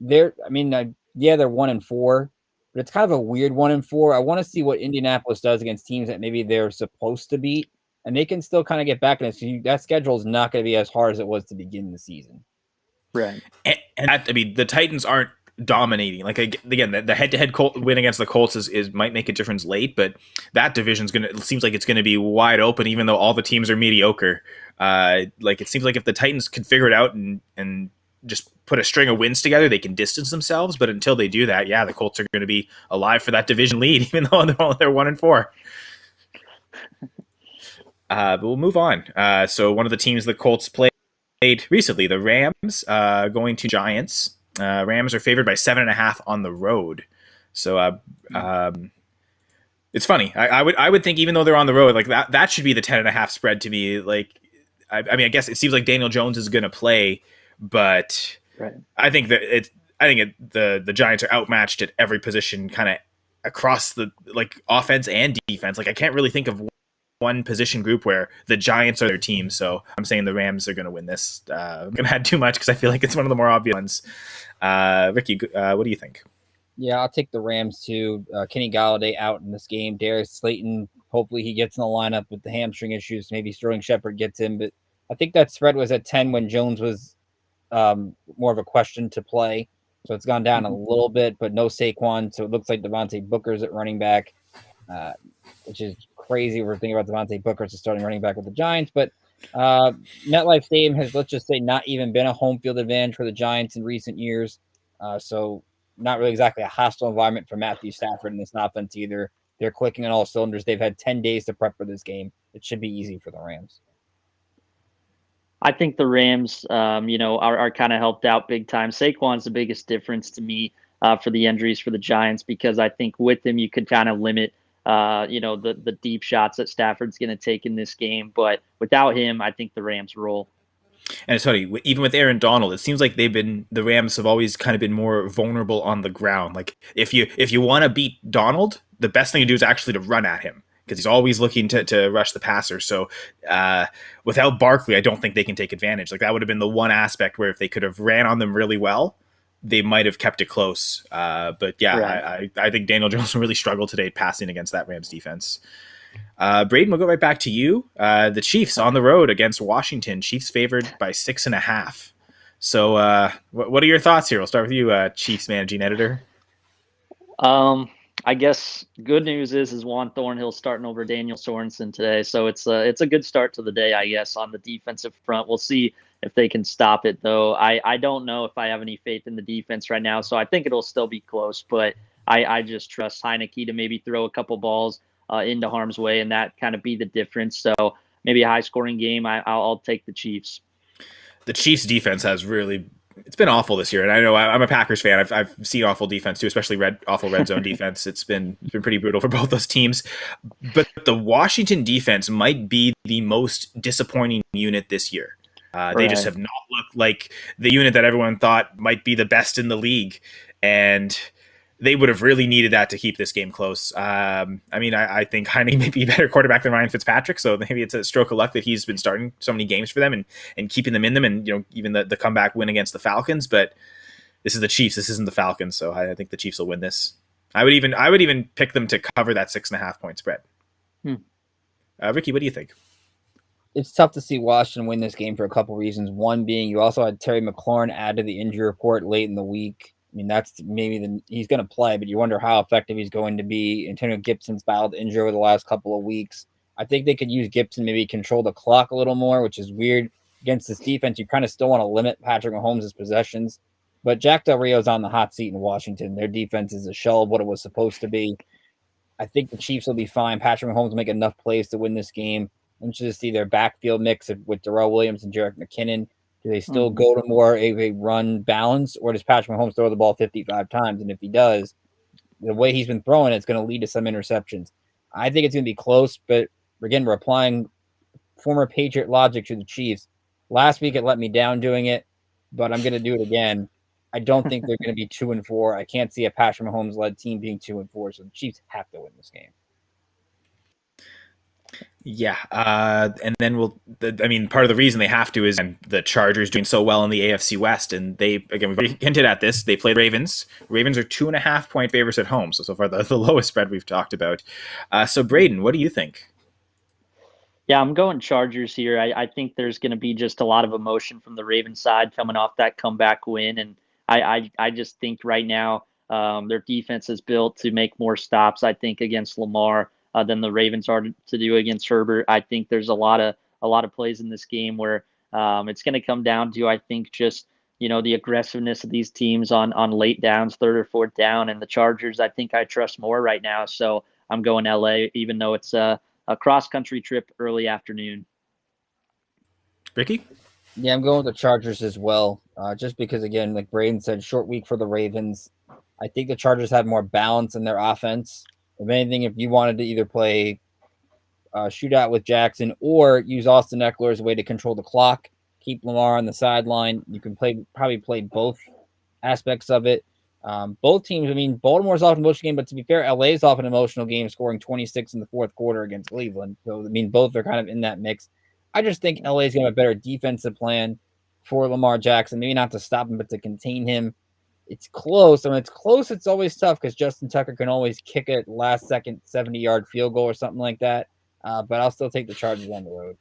they're 1-4, but it's kind of a weird 1-4. I want to see what Indianapolis does against teams that maybe they're supposed to beat, and they can still kind of get back in it. So that schedule is not going to be as hard as it was to begin the season.
Right.
And the Titans aren't dominating. Like, again, the head-to-head win against the Colts is might make a difference late, but that division's seems like it's gonna be wide open, even though all the teams are mediocre. Like, it seems like if the Titans can figure it out and just put a string of wins together, they can distance themselves. But until they do that, the Colts are going to be alive for that division lead, even though they're 1-4. But we'll move on. So one of the teams the Colts played recently, the Rams, going to Giants. Rams are favored by 7.5 on the road. So it's funny. I would think, even though they're on the road, like, that should be the 10.5 spread to me. Like, I mean, I guess it seems like Daniel Jones is going to play, but I think that the Giants are outmatched at every position, kind of across the, like, offense and defense. Like, I can't really think of one position group where the Giants are their team. So I'm saying the Rams are going to win this. I'm going to add too much because I feel like it's one of the more obvious ones. Ricky, what do you think?
Yeah, I'll take the Rams too. Kenny Galladay out in this game. Darius Slayton, hopefully he gets in the lineup with the hamstring issues. Maybe Sterling Shepard gets in, but I think that spread was at 10 when Jones was more of a question to play. So it's gone down a little bit, but no Saquon. So it looks like Devontae Booker's at running back, which is crazy. We're thinking about Devontae Booker as a starting running back with the Giants, but MetLife Stadium has, let's just say, not even been a home field advantage for the Giants in recent years. So not really exactly a hostile environment for Matthew Stafford in this offense either. They're clicking on all cylinders. They've had 10 days to prep for this game. It should be easy for the Rams.
I think the Rams, are kind of helped out big time. Saquon's the biggest difference to me for the injuries for the Giants, because I think with him you could kind of limit, the deep shots that Stafford's going to take in this game. But without him, I think the Rams roll.
And it's funny, even with Aaron Donald, it seems like the Rams have always kind of been more vulnerable on the ground. Like, if you want to beat Donald, the best thing to do is actually to run at him, because he's always looking to rush the passer. So without Barkley, I don't think they can take advantage. Like, that would have been the one aspect where if they could have ran on them really well, they might have kept it close. But I think Daniel Jones really struggled today passing against that Rams defense. Braden, we'll go right back to you. The Chiefs on the road against Washington. Chiefs favored by 6.5. So what are your thoughts here? We'll start with you, Chiefs managing editor.
I guess good news is Juan Thornhill starting over Daniel Sorensen today, so it's a good start to the day, I guess, on the defensive front. We'll see if they can stop it, though. I don't know if I have any faith in the defense right now, so I think it'll still be close, but I just trust Heineke to maybe throw a couple balls into harm's way and that kind of be the difference. So maybe a high-scoring game. I'll take the Chiefs.
The Chiefs' defense has really it's been awful this year, and I know I'm a Packers fan. I've seen awful defense too, especially awful red zone defense. It's been pretty brutal for both those teams. But the Washington defense might be the most disappointing unit this year. They just have not looked like the unit that everyone thought might be the best in the league, and they would have really needed that to keep this game close. I think Heineke may be a better quarterback than Ryan Fitzpatrick, so maybe it's a stroke of luck that he's been starting so many games for them and keeping them in them, and even the comeback win against the Falcons. But this is the Chiefs. This isn't the Falcons, so I think the Chiefs will win this. I would even pick them to cover that 6.5 point spread. Ricky, what do you think?
It's tough to see Washington win this game for a couple reasons. One being you also had Terry McLaurin add to the injury report late in the week. I mean, that's maybe he's going to play, but you wonder how effective he's going to be. Antonio Gibson's battled injury over the last couple of weeks. I think they could use Gibson, maybe control the clock a little more, which is weird. Against this defense, you kind of still want to limit Patrick Mahomes' possessions. But Jack Del Rio's on the hot seat in Washington. Their defense is a shell of what it was supposed to be. I think the Chiefs will be fine. Patrick Mahomes will make enough plays to win this game. I'm interested to see their backfield mix with Darrell Williams and Jerick McKinnon. Do they still go to more a run balance, or does Patrick Mahomes throw the ball 55 times? And if he does, the way he's been throwing it's going to lead to some interceptions. I think it's going to be close, but again, we're applying former Patriot logic to the Chiefs. Last week it let me down doing it, but I'm going to do it again. I don't think they're going to be 2-4. I can't see a Patrick Mahomes-led team being 2-4, so the Chiefs have to win this game.
Yeah, and then part of the reason they have to is the Chargers doing so well in the AFC West, and we've hinted at this. They played Ravens. Ravens are 2.5 point favorites at home, so far the lowest spread we've talked about. So Braden, what do you think?
Yeah, I'm going Chargers here. I think there's going to be just a lot of emotion from the Ravens side coming off that comeback win, and I just think right now their defense is built to make more stops, I think, against Lamar than the Ravens are to do against Herbert. I think there's a lot of plays in this game where it's going to come down to, I think, just the aggressiveness of these teams on late downs, third or fourth down, and the Chargers I think I trust more right now. So I'm going LA, even though it's a cross country trip early afternoon.
Ricky?
Yeah, I'm going with the Chargers as well. Just because, again, like Braden said, short week for the Ravens. I think the Chargers have more balance in their offense. If anything, if you wanted to either play shootout with Jackson or use Austin Eckler as a way to control the clock, keep Lamar on the sideline, you can probably play both aspects of it. Both teams, Baltimore's off an emotional game, but to be fair, LA's off an emotional game, scoring 26 in the fourth quarter against Cleveland. So, both are kind of in that mix. I just think LA's going to have a better defensive plan for Lamar Jackson, maybe not to stop him, but to contain him. It's close. When it's close, it's always tough because Justin Tucker can always kick a last-second 70-yard field goal or something like that. But I'll still take the Chargers on the road.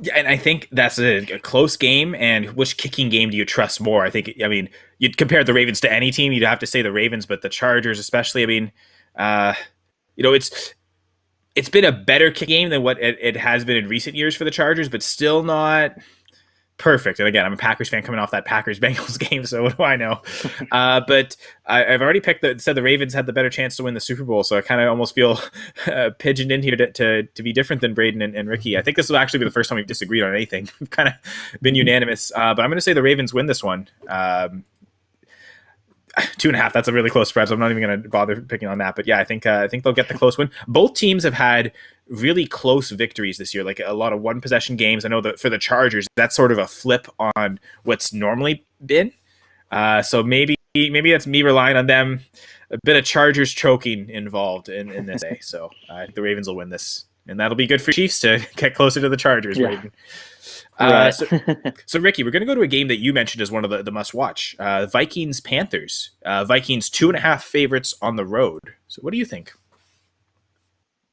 Yeah, and I think that's a close game. And which kicking game do you trust more? You'd compare the Ravens to any team. You'd have to say the Ravens, but the Chargers especially. It's been a better kick game than what it has been in recent years for the Chargers, but still not perfect. And again, I'm a Packers fan coming off that Packers-Bengals game, so what do I know? But I've already said the Ravens had the better chance to win the Super Bowl, so I kind of almost feel pigeoned in here to be different than Braden and Ricky. I think this will actually be the first time we've disagreed on anything. We've kind of been unanimous, but I'm going to say the Ravens win this one. 2.5. That's a really close spread, so I'm not even going to bother picking on that. But yeah, I think they'll get the close win. Both teams have had really close victories this year, like a lot of one possession games. I know that for the Chargers, that's sort of a flip on what's normally been. So maybe that's me relying on them. A bit of Chargers choking involved in this day. So I think the Ravens will win this, and that'll be good for Chiefs to get closer to the Chargers.
Yeah.
Right. So Ricky, we're going to go to a game that you mentioned as one of the must-watch. Vikings-Panthers. Vikings 2.5 favorites on the road. So what do you think?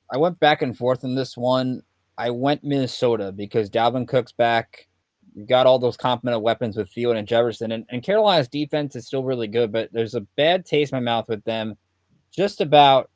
I went back and forth in this one. I went Minnesota because Dalvin Cook's back. You've got all those complemented weapons with Thielen and Jefferson. And Carolina's defense is still really good, but there's a bad taste in my mouth with them just about.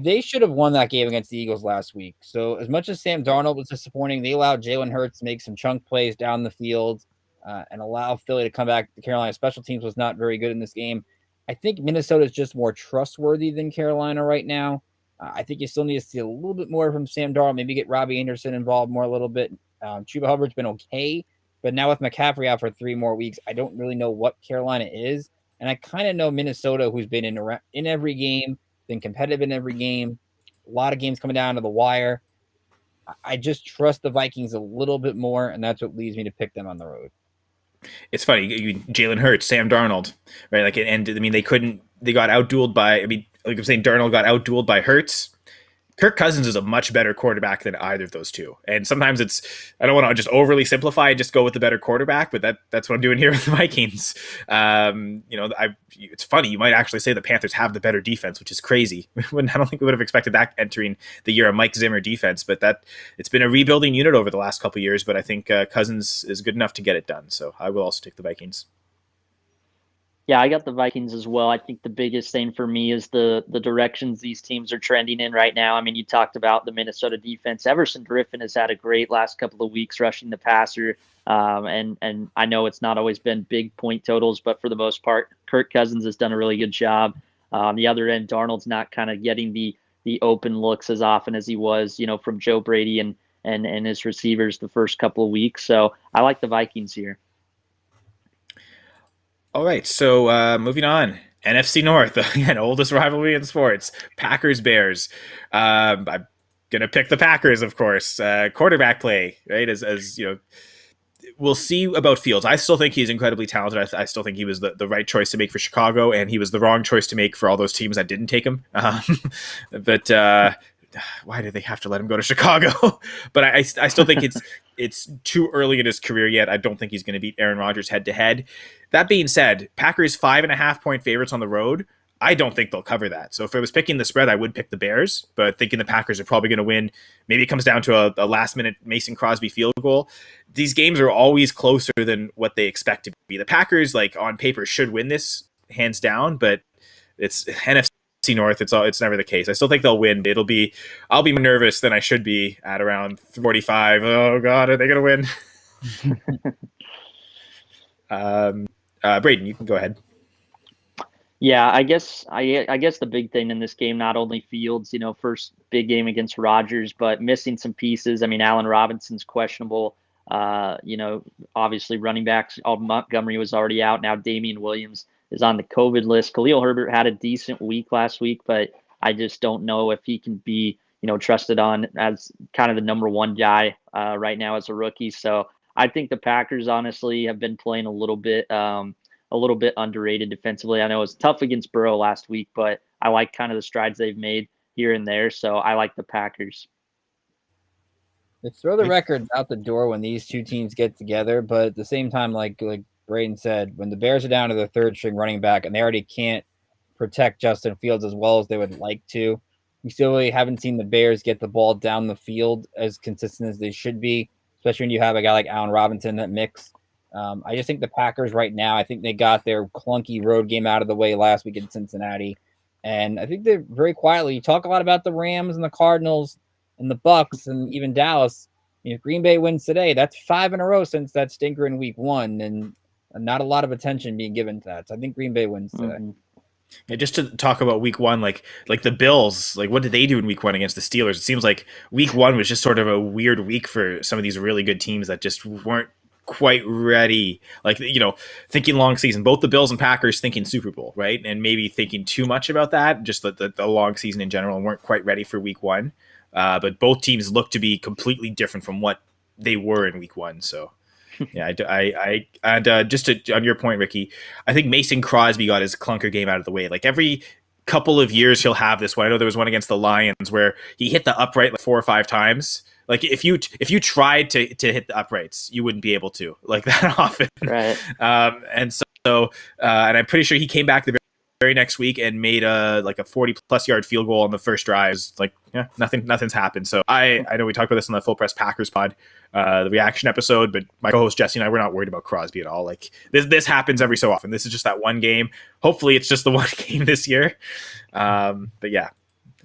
They should have won that game against the Eagles last week. So as much as Sam Darnold was disappointing, they allowed Jalen Hurts to make some chunk plays down the field and allow Philly to come back. The Carolina special teams was not very good in this game. I think Minnesota is just more trustworthy than Carolina right now. I think you still need to see a little bit more from Sam Darnold, maybe get Robbie Anderson involved more a little bit. Chuba Hubbard's been okay, but now with McCaffrey out for 3 more weeks, I don't really know what Carolina is. And I kind of know Minnesota, who's been in every game, been competitive in every game, a lot of games coming down to the wire. I just trust the Vikings a little bit more, and that's what leads me to pick them on the road.
It's funny, Jalen Hurts, Sam Darnold, right? Like, and I mean, they got outdueled by, I mean, like I'm saying, Darnold got outdueled by Hurts. Kirk Cousins is a much better quarterback than either of those two. And sometimes I don't want to just overly simplify, just go with the better quarterback, but that's what I'm doing here with the Vikings. It's funny. You might actually say the Panthers have the better defense, which is crazy. I don't think we would have expected that entering the year of Mike Zimmer defense, but it's been a rebuilding unit over the last couple of years, but I think Cousins is good enough to get it done. So I will also take the Vikings.
Yeah, I got the Vikings as well. I think the biggest thing for me is the directions these teams are trending in right now. I mean, you talked about the Minnesota defense. Everson Griffin has had a great last couple of weeks rushing the passer. And I know it's not always been big point totals, but for the most part, Kirk Cousins has done a really good job. On the other end, Darnold's not kind of getting the open looks as often as he was, from Joe Brady and his receivers the first couple of weeks. So I like the Vikings here.
All right, so moving on. NFC North, again, oldest rivalry in sports. Packers-Bears. I'm going to pick the Packers, of course. Quarterback play, right? As you know, we'll see about Fields. I still think he's incredibly talented. I still think he was the right choice to make for Chicago, and he was the wrong choice to make for all those teams that didn't take him. But why did they have to let him go to Chicago? But I still think it's too early in his career yet. I don't think he's going to beat Aaron Rodgers head to head. That being said, Packers 5.5 point favorites on the road. I don't think they'll cover that. So if I was picking the spread, I would pick the Bears, but thinking the Packers are probably going to win. Maybe it comes down to a last minute Mason Crosby field goal. These games are always closer than what they expect to be. The Packers, like on paper, should win this hands down, but it's NFC North. It's never the case. I still think they'll win. I'll be more nervous than I should be at around 45. Oh God, are they going to win? Braden, you can go ahead.
Yeah, I guess the big thing in this game, not only Fields, first big game against Rodgers, but missing some pieces. I mean, Allen Robinson's questionable. Obviously running backs. Montgomery was already out. Now Damian Williams is on the COVID list. Khalil Herbert had a decent week last week, but I just don't know if he can be, trusted on as kind of the number one guy right now as a rookie. So I think the Packers honestly have been playing a little bit underrated defensively. I know it was tough against Burrow last week, but I like kind of the strides they've made here and there. So I like the Packers.
They throw the records out the door when these two teams get together, but at the same time, like Braden said, when the Bears are down to their third string running back and they already can't protect Justin Fields as well as they would like to, we still really haven't seen the Bears get the ball down the field as consistent as they should be, especially when you have a guy like Allen Robinson in that mix. I just think the Packers right now, I think they got their clunky road game out of the way last week in Cincinnati. And I think they're very quietly. You talk a lot about the Rams and the Cardinals and the Bucks and even Dallas. If Green Bay wins today, that's 5 in a row since that stinker in week 1. And not a lot of attention being given to that. So I think Green Bay wins today.
Mm-hmm.
Yeah, just to talk about week 1, like the Bills, like what did they do in week 1 against the Steelers? It seems like week 1 was just sort of a weird week for some of these really good teams that just weren't quite ready. Like, thinking long season, both the Bills and Packers thinking Super Bowl, right? And maybe thinking too much about that, just the long season in general, and weren't quite ready for week 1. But both teams look to be completely different from what they were in week 1. So yeah, just on your point, Ricky, I think Mason Crosby got his clunker game out of the way. Like every couple of years he'll have this one. I know there was one against the Lions where he hit the upright like 4 or 5 times. Like if you tried to hit the uprights, you wouldn't be able to, like, that often.
Right.
And I'm pretty sure he came back the very next week and made a 40+ yard field goal on the first drive. It's like, yeah, nothing's happened. So I know we talked about this on the Full Press Packers pod, the reaction episode, but my co-host Jesse and I, we're not worried about Crosby at all. Like this happens every so often. This is just that one game. Hopefully it's just the one game this year. But yeah,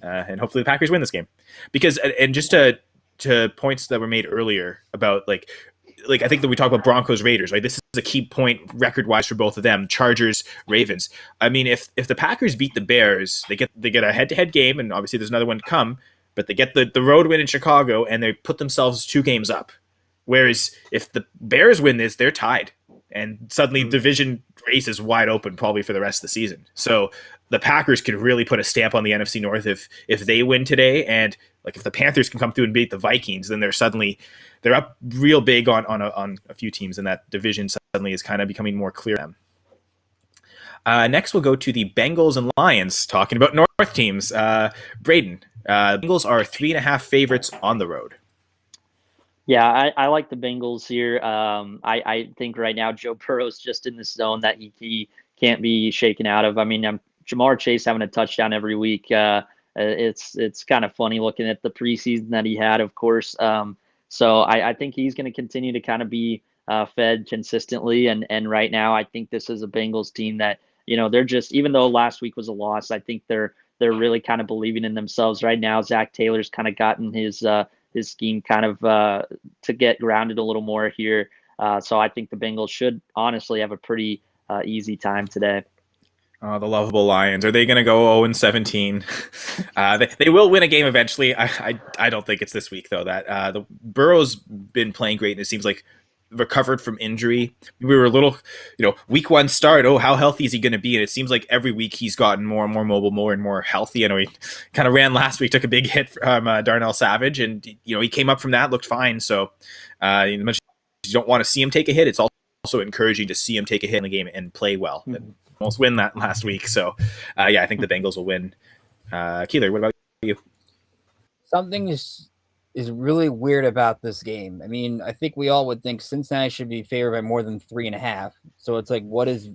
and hopefully the Packers win this game, because and just to points that were made earlier about like I think that we talk about Broncos Raiders, right? This is a key point record wise for both of them. Chargers Ravens. I mean, if the Packers beat the Bears, they get a head-to-head game, and obviously there's another one to come, but they get the road win in Chicago and they put themselves 2 games up. Whereas if the Bears win this, they're tied, and suddenly division race is wide open probably for the rest of the season. So the Packers could really put a stamp on the NFC North if they win today, and like if the Panthers can come through and beat the Vikings, then they're up real big on a few teams, and that division suddenly is kind of becoming more clear to them. Next, we'll go to the Bengals and Lions, talking about North teams. Braden, Bengals are 3.5 favorites on the road.
Yeah, I like the Bengals here. I think right now Joe Burrow's just in this zone that he can't be shaken out of. I mean, Jamar Chase having a touchdown every week. It's kind of funny looking at the preseason that he had, of course. So I think he's going to continue to kind of be fed consistently. And right now, I think this is a Bengals team that, they're just, even though last week was a loss, I think they're really kind of believing in themselves right now. Zach Taylor's kind of gotten his scheme kind of to get grounded a little more here. So I think the Bengals should honestly have a pretty easy time today.
The lovable Lions. Are they going to go 0-17? They will win a game eventually. I don't think it's this week, though. That the Burrow's been playing great, and it seems like recovered from injury. We were a little, week 1 start. Oh, how healthy is he going to be? And it seems like every week he's gotten more and more mobile, more and more healthy. I know he kind of ran last week, took a big hit from Darnell Savage, and he came up from that, looked fine. So much you don't want to see him take a hit, it's also encouraging to see him take a hit in the game and play well. And almost win that last week. So, I think the Bengals will win. Keeler, what about you?
Something is really weird about this game. I mean, I think we all would think Cincinnati should be favored by more than 3.5. So it's like, what is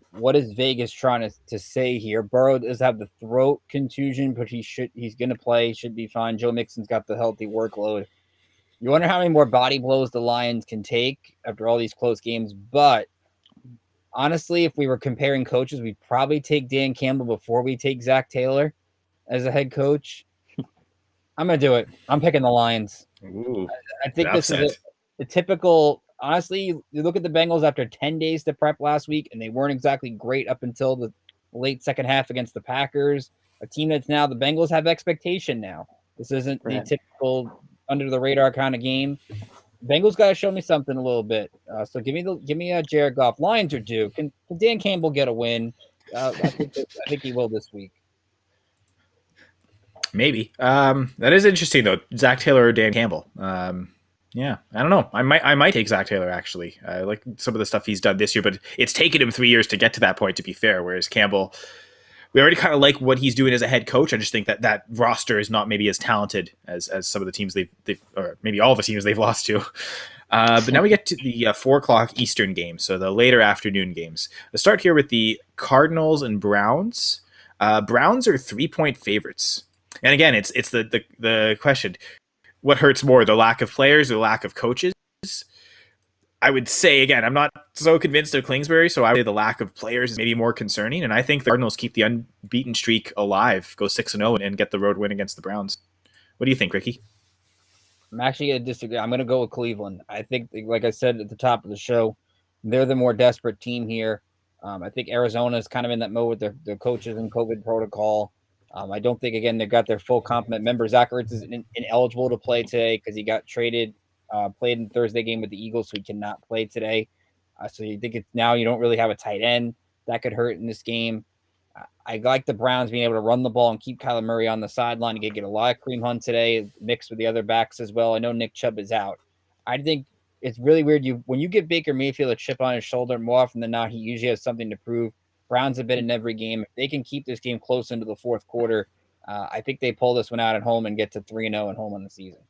Vegas trying to say here? Burrow does have the throat contusion, but he's going to play, should be fine. Joe Mixon's got the healthy workload. You wonder how many more body blows the Lions can take after all these close games, but honestly, if we were comparing coaches, we'd probably take Dan Campbell before we take Zach Taylor as a head coach. I'm going to do it. I'm picking the Lions.
Ooh,
I think this is a typical – honestly, you look at the Bengals after 10 days to prep last week, and they weren't exactly great up until the late second half against the Packers, a team that's now – the Bengals have expectation now. This isn't the typical under-the-radar kind of game. Bengals got to show me something a little bit. So give me Jared Goff. Lions are due. Can Dan Campbell get a win? I think he will this week.
Maybe. That is interesting though. Zach Taylor or Dan Campbell. Yeah, I don't know. I might take Zach Taylor actually. I like some of the stuff he's done this year, but it's taken him 3 years to get to that point, to be fair. Whereas Campbell, we already kind of like what he's doing as a head coach. I just think that roster is not maybe as talented as some of the teams they've or maybe all the teams they've lost to. But now we get to the 4:00 Eastern games, so the later afternoon games. Let's start here with the Cardinals and Browns. Browns are 3-point favorites, and again, it's the question: what hurts more, the lack of players or the lack of coaches? I would say, again, I'm not so convinced of Kingsbury, so I would say the lack of players is maybe more concerning. And I think the Cardinals keep the unbeaten streak alive, go 6-0, and get the road win against the Browns. What do you think, Ricky?
I'm actually going to disagree. I'm going to go with Cleveland. I think, like I said at the top of the show, they're the more desperate team here. I think Arizona is kind of in that mode with their coaches and COVID protocol. I don't think, again, they've got their full complement member. Zach Ertz is ineligible to play today because he got traded. Played in the Thursday game with the Eagles, so he cannot play today. So you think it's now you don't really have a tight end that could hurt in this game. I like the Browns being able to run the ball and keep Kyler Murray on the sideline. You get a lot of Kareem Hunt today, mixed with the other backs as well. I know Nick Chubb is out. I think it's really weird. When you give Baker Mayfield a chip on his shoulder, more often than not, he usually has something to prove. Browns have been in every game. If they can keep this game close into the fourth quarter, I think they pull this one out at home and get to 3-0 at home on the season.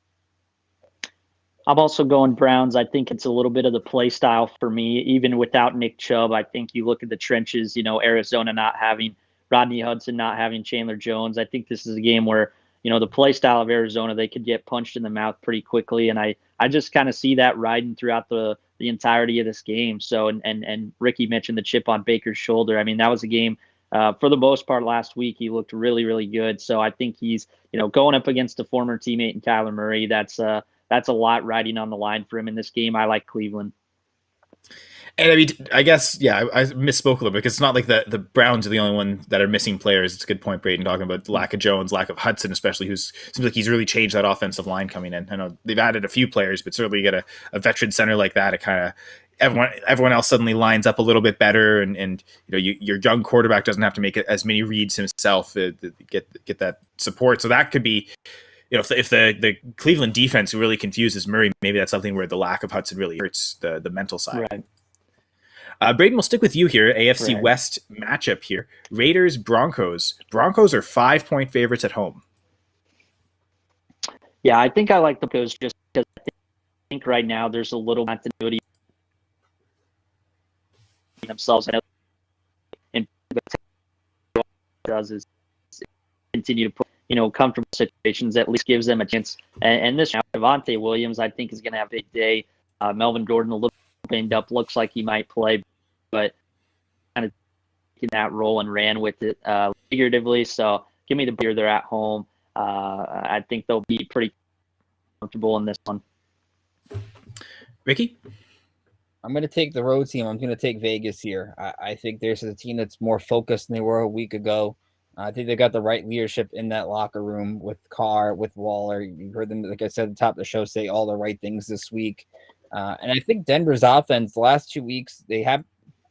I'm also going Browns. I think it's a little bit of the play style for me, even without Nick Chubb. I think you look at the trenches, Arizona not having Rodney Hudson not having Chandler Jones. I think this is a game where, the play style of Arizona, they could get punched in the mouth pretty quickly. And I just kind of see that riding throughout the entirety of this game. So, and Ricky mentioned the chip on Baker's shoulder. I mean, that was a game for the most part last week. He looked really, really good. So I think he's, going up against a former teammate in Kyler Murray. That's a lot riding on the line for him in this game. I like Cleveland.
And I mean, I guess, yeah, I misspoke a little bit because it's not like the Browns are the only one that are missing players. It's a good point, Braden, talking about lack of Jones, lack of Hudson, especially, who's seems like he's really changed that offensive line coming in. I know they've added a few players, but certainly you get a veteran center like that. It kind of everyone else suddenly lines up a little bit better, and your young quarterback doesn't have to make as many reads himself to get that support. So that could be. If the Cleveland defense really confuses Murray, maybe that's something where the lack of Hudson really hurts the mental side.
Right.
Braden, we'll stick with you here. AFC
Right.
West matchup here. Raiders, Broncos. Broncos are 5-point favorites at home.
Yeah, I think I like the Broncos just because I think right now there's a little continuity themselves. And does is continue to put comfortable situations, at least gives them a chance. And this Devontae Williams, I think, is going to have a big day. Melvin Gordon a little banged up, looks like he might play, but kind of taking that role and ran with it figuratively. So give me the beer. They're at home. I think they'll be pretty comfortable in this one.
Ricky?
I'm going to take the road team. I'm going to take Vegas here. I think there's a team that's more focused than they were a week ago. I think they got the right leadership in that locker room with Carr, with Waller. You heard them, like I said at the top of the show, say all the right things this week. And I think Denver's offense, the last 2 weeks, they have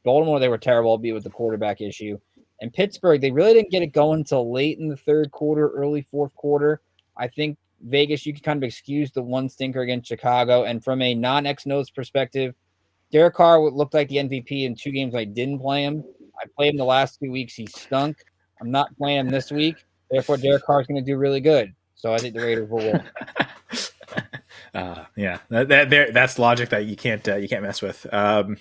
Baltimore, they were terrible, albeit with the quarterback issue. And Pittsburgh, they really didn't get it going until late in the third quarter, early fourth quarter. I think Vegas, you can kind of excuse the one stinker against Chicago. And from a non-X-Nose perspective, Derek Carr looked like the MVP in 2 games I didn't play him. I played him the last 2 weeks. He stunk. I'm not playing him this week. Therefore, Derek Carr is going to do really good. So I think the Raiders will win.
Yeah, that's logic that you can't mess with. I'm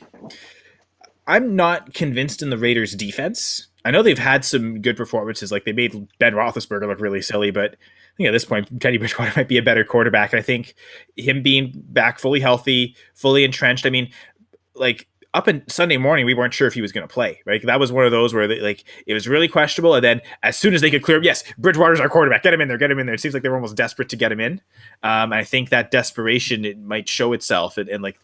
not convinced in the Raiders' defense. I know they've had some good performances, like they made Ben Roethlisberger look really silly, but I think at this point, Teddy Bridgewater might be a better quarterback. And I think him being back fully healthy, fully entrenched. I mean, like up in Sunday morning, we weren't sure if he was going to play, right? That was one of those where it was really questionable. And then as soon as they could clear him, yes, Bridgewater's our quarterback. Get him in there. It seems like they were almost desperate to get him in. I think that desperation, it might show itself. And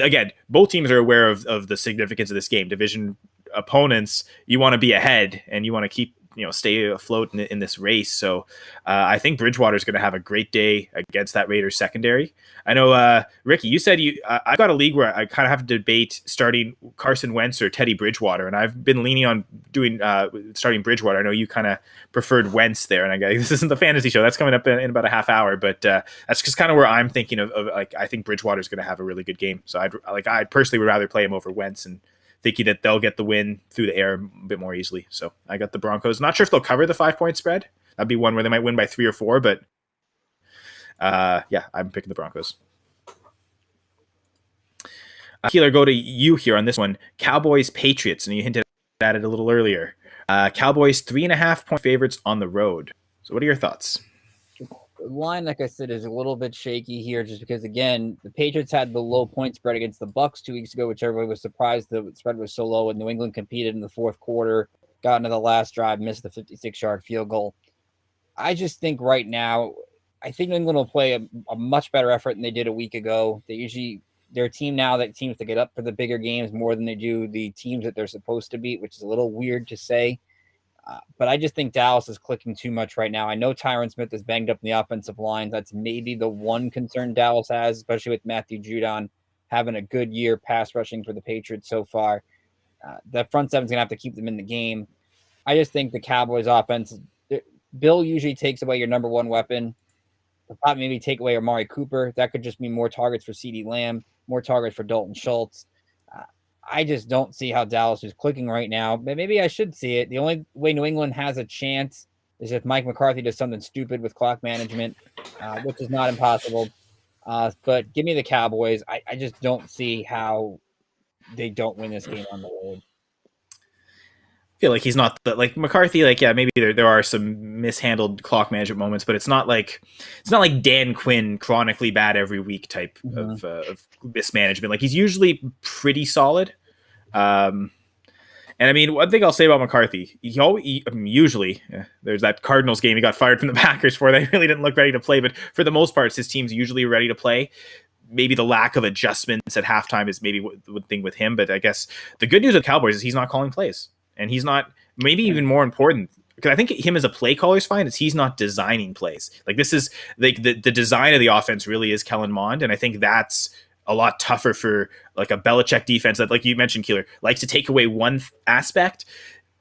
again, both teams are aware of the significance of this game. Division opponents, you want to be ahead and you want to keep, stay afloat in this race. So I think Bridgewater is going to have a great day against that Raiders secondary. I know, Ricky, you said I've got a league where I kind of have to debate starting Carson Wentz or Teddy Bridgewater, and I've been leaning on doing starting Bridgewater. I know you kind of preferred Wentz there, and this isn't the fantasy show. That's coming up in about a half hour, but that's just kind of where I'm thinking of I think Bridgewater is going to have a really good game. So I personally would rather play him over Wentz and thinking that they'll get the win through the air a bit more easily. So I got the Broncos. Not sure if they'll cover the 5-point spread. That'd be one where they might win by 3 or 4, but yeah, I'm picking the Broncos. Keeler, go to you here on this one. Cowboys Patriots, and you hinted at it a little earlier. Cowboys 3.5-point favorites on the road. So what are your thoughts?
The line, like I said, is a little bit shaky here just because, again, the Patriots had the low point spread against the Bucks 2 weeks ago, which everybody was surprised the spread was so low, and New England competed in the fourth quarter, got into the last drive, missed the 56-yard field goal. I just think right now, I think New England will play a much better effort than they did a week ago. They're a team now that seems to get up for the bigger games more than they do the teams that they're supposed to beat, which is a little weird to say. But I just think Dallas is clicking too much right now. I know Tyron Smith is banged up in the offensive line. That's maybe the one concern Dallas has, especially with Matthew Judon having a good year pass rushing for the Patriots so far. That front seven's going to have to keep them in the game. I just think the Cowboys offense, Bill usually takes away your number one weapon. They'll probably maybe take away Amari Cooper. That could just mean more targets for CeeDee Lamb, more targets for Dalton Schultz. I just don't see how Dallas is clicking right now. But maybe I should see it. The only way New England has a chance is if Mike McCarthy does something stupid with clock management, which is not impossible. But give me the Cowboys. I just don't see how they don't win this game on the road.
feel like he's not like McCarthy. Like, yeah, maybe there are some mishandled clock management moments, but it's not like Dan Quinn chronically bad every week type of mismanagement. Like, he's usually pretty solid. And I mean, one thing I'll say about McCarthy, usually there's that Cardinals game he got fired from the Packers for. They really didn't look ready to play, but for the most part, his team's usually ready to play. Maybe the lack of adjustments at halftime is maybe one thing with him, but I guess the good news with Cowboys is he's not calling plays, and he's not, maybe even more important, because I think him as a play caller is fine, is he's not designing plays. Like, this is like the design of the offense really is Kellen Mond, and I think that's a lot tougher for like a Belichick defense that, like you mentioned, Keeler, likes to take away one aspect.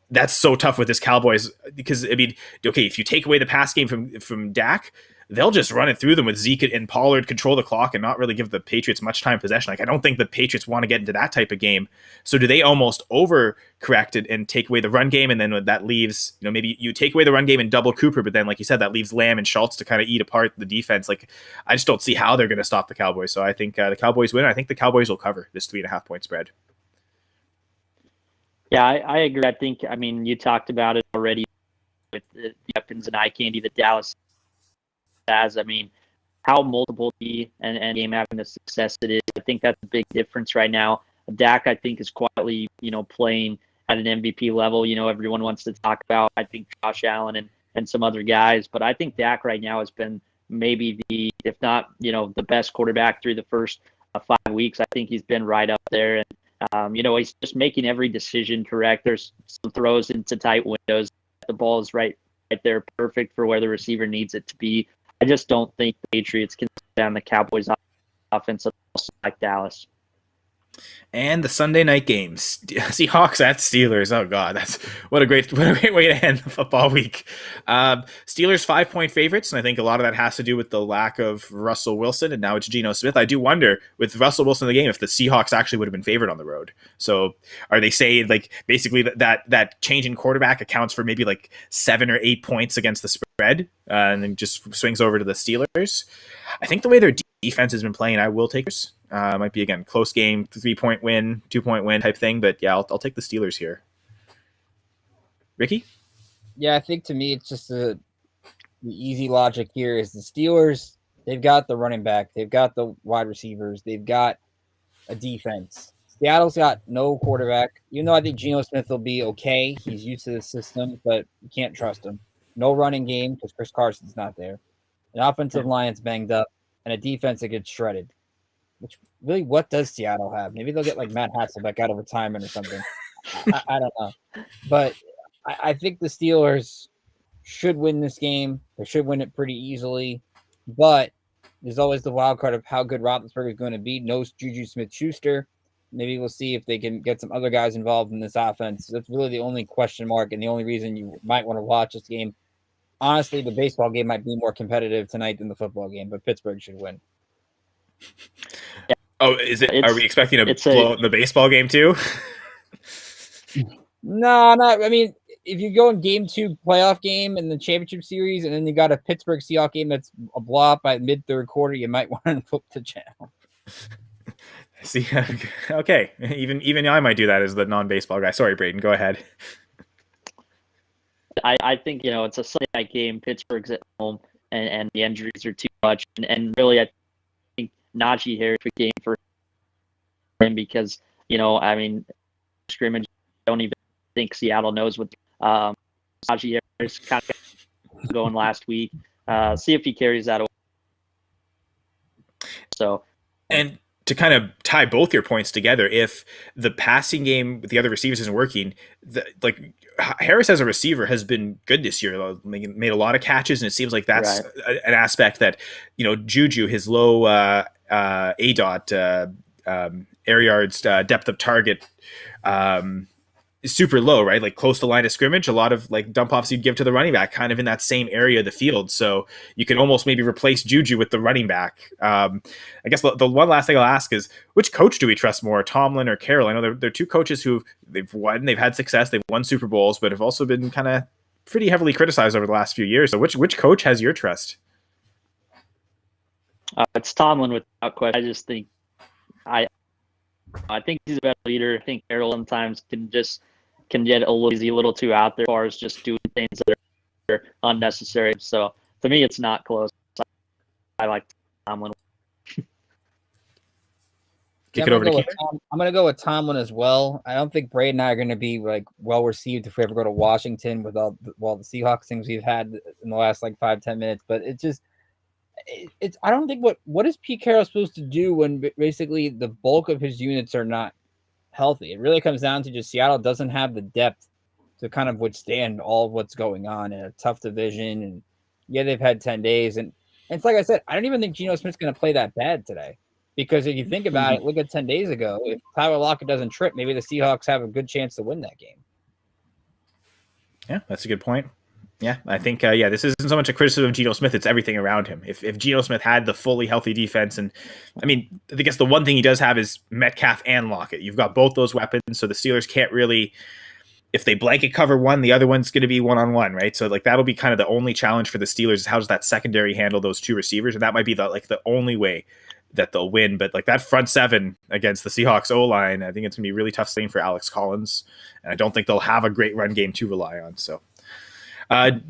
That's so tough with this Cowboys, because I mean, okay, if you take away the pass game from Dak, they'll just run it through them with Zeke and Pollard, control the clock, and not really give the Patriots much time possession. Like, I don't think the Patriots want to get into that type of game. So do they almost overcorrect it and take away the run game? And then that leaves, maybe you take away the run game and double Cooper, but then, like you said, that leaves Lamb and Schultz to kind of eat apart the defense. Like, I just don't see how they're going to stop the Cowboys. So I think the Cowboys win. I think the Cowboys will cover this 3.5 point spread.
Yeah, I agree. I think, I mean, you talked about it already with the weapons and eye candy that Dallas has. I mean, how multiple and game having the success it is. I think that's a big difference right now. Dak, I think, is quietly, playing at an MVP level. Everyone wants to talk about, I think, Josh Allen and some other guys, but I think Dak right now has been maybe if not, the best quarterback through the first 5 weeks. I think he's been right up there, and he's just making every decision correct. There's some throws into tight windows. The ball is right there, perfect for where the receiver needs it to be. I just don't think the Patriots can sit down the Cowboys offense like Dallas.
And the Sunday night games, Seahawks at Steelers. Oh God, what a great way to end the football week. Steelers 5-point favorites, and I think a lot of that has to do with the lack of Russell Wilson, and now it's Geno Smith. I do wonder, with Russell Wilson in the game, if the Seahawks actually would have been favored on the road. So are they saying, like, basically that change in quarterback accounts for maybe like 7 or 8 points against the spread, and then just swings over to the Steelers? I think the way their defense has been playing, I will take this. Might be, again, close game, 3-point win, 2-point win type thing. But yeah, I'll take the Steelers here. Ricky?
Yeah, I think to me it's just the easy logic here is the Steelers, they've got the running back, they've got the wide receivers, they've got a defense. Seattle's got no quarterback. Even though I think Geno Smith will be okay, he's used to the system, but you can't trust him. No running game because Chris Carson's not there. An offensive line's banged up, and a defense that gets shredded. Which really, what does Seattle have? Maybe they'll get like Matt Hasselbeck out of retirement or something. I don't know. But I think the Steelers should win this game. They should win it pretty easily. But there's always the wild card of how good Roethlisberger is going to be. No Juju Smith-Schuster. Maybe we'll see if they can get some other guys involved in this offense. That's really the only question mark and the only reason you might want to watch this game. Honestly, the baseball game might be more competitive tonight than the football game, but Pittsburgh should win.
Oh, is it? Are we expecting a blow in the baseball game too?
No, not. I mean, if you go in game 2 playoff game in the championship series, and then you got a Pittsburgh Seahawks game that's a blowout by mid-third quarter, you might want to flip the channel.
See, okay, even I might do that as the non-baseball guy. Sorry, Braden, go ahead.
I think it's a Sunday night game. Pittsburgh's at home, and the injuries are too much, and really I think Najee Harris a game for him because I mean, scrimmage. I don't even think Seattle knows what Najee Harris kind of going last week. See if he carries that away. So,
and to kind of tie both your points together, if the passing game with the other receivers isn't working, Harris as a receiver has been good this year. Made a lot of catches, and it seems like that's an aspect that Juju, his low ADOT air yards depth of target is super low, right? Like close to line of scrimmage, a lot of like dump offs you'd give to the running back kind of in that same area of the field. So you can almost maybe replace Juju with the running back. I guess the one last thing I'll ask is, which coach do we trust more, Tomlin or Carroll? I know they're two coaches who they've had success, they've won Super Bowls, but have also been kind of pretty heavily criticized over the last few years. So which coach has your trust?
It's Tomlin without question. I just think I think he's a better leader. I think Carroll sometimes can just can get a little easy, a little too out there as far as just doing things that are unnecessary. So to me, it's not close. I like Tomlin.
Kick it over to Keeler.
I'm going to go with Tomlin as well. I don't think Braden and I are going to be like well received if we ever go to Washington with all the Seahawks things we've had in the last like 5-10 minutes. But it's I don't think what is Pete Carroll supposed to do when basically the bulk of his units are not healthy? It really comes down to just Seattle doesn't have the depth to kind of withstand all of what's going on in a tough division. And yeah, they've had 10 days. And it's like I said, I don't even think Geno Smith's going to play that bad today. Because if you think about it, look at 10 days ago. If Tyler Lockett doesn't trip, maybe the Seahawks have a good chance to win that game.
Yeah, that's a good point. Yeah, I think, this isn't so much a criticism of Geno Smith. It's everything around him. If Geno Smith had the fully healthy defense, and I mean, I guess the one thing he does have is Metcalf and Lockett. You've got both those weapons, so the Steelers can't really, if they blanket cover one, the other one's going to be one-on-one, right? So like that'll be kind of the only challenge for the Steelers is how does that secondary handle those two receivers, and that might be the only way that they'll win. But like that front seven against the Seahawks O-line, I think it's gonna be a really tough thing for Alex Collins, and I don't think they'll have a great run game to rely on. So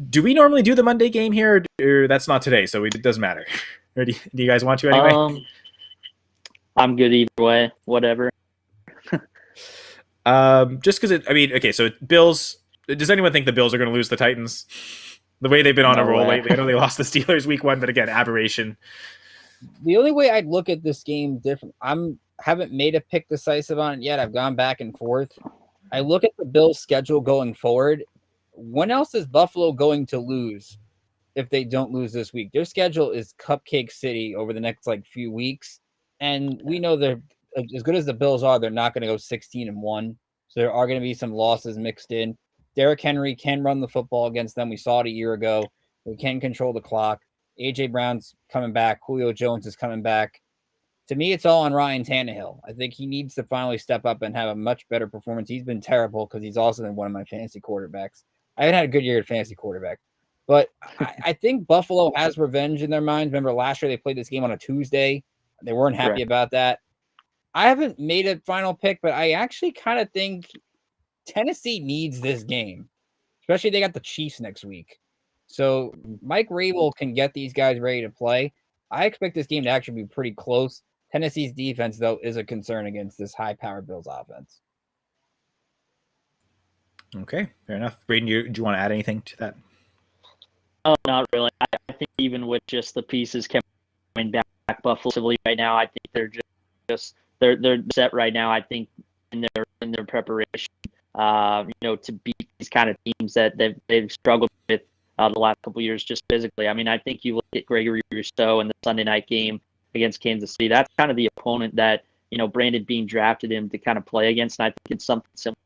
do we normally do the Monday game here, or that's not today, so it doesn't matter? Or do you guys want to anyway?
I'm good either way, whatever.
Just because so Bills, does anyone think the Bills are going to lose the Titans the way they've been on a roll lately? I know they lost the Steelers week 1, but again, aberration.
The only way I'd look at this game different, haven't made a pick decisive on it yet. I've gone back and forth. I look at the Bills' schedule going forward. When else is Buffalo going to lose if they don't lose this week? Their schedule is Cupcake City over the next few weeks, and we know they're as good as the Bills are. They're not going to go 16-1, so there are going to be some losses mixed in. Derrick Henry can run the football against them. We saw it a year ago. They can control the clock. A.J. Brown's coming back. Julio Jones is coming back. To me, it's all on Ryan Tannehill. I think he needs to finally step up and have a much better performance. He's been terrible because he's also been one of my fantasy quarterbacks. I haven't had a good year at fantasy quarterback. But I think Buffalo has revenge in their minds. Remember, last year they played this game on a Tuesday. They weren't happy about that. I haven't made a final pick, but I actually kind of think Tennessee needs this game. Especially they got the Chiefs next week. So Mike Rabel can get these guys ready to play. I expect this game to actually be pretty close. Tennessee's defense, though, is a concern against this high-powered Bills offense.
Okay, fair enough. Braden, do you want to add anything to that?
Oh, not really. I think even with just the pieces coming back Buffalo right now, I think they're set right now. I think in their preparation, to beat these kind of teams that they've struggled with the last couple of years just physically. I mean, I think you look at Gregory Rousseau in the Sunday night game against Kansas City. That's kind of the opponent that, Brandon Beane drafted him to kind of play against. And I think it's something similar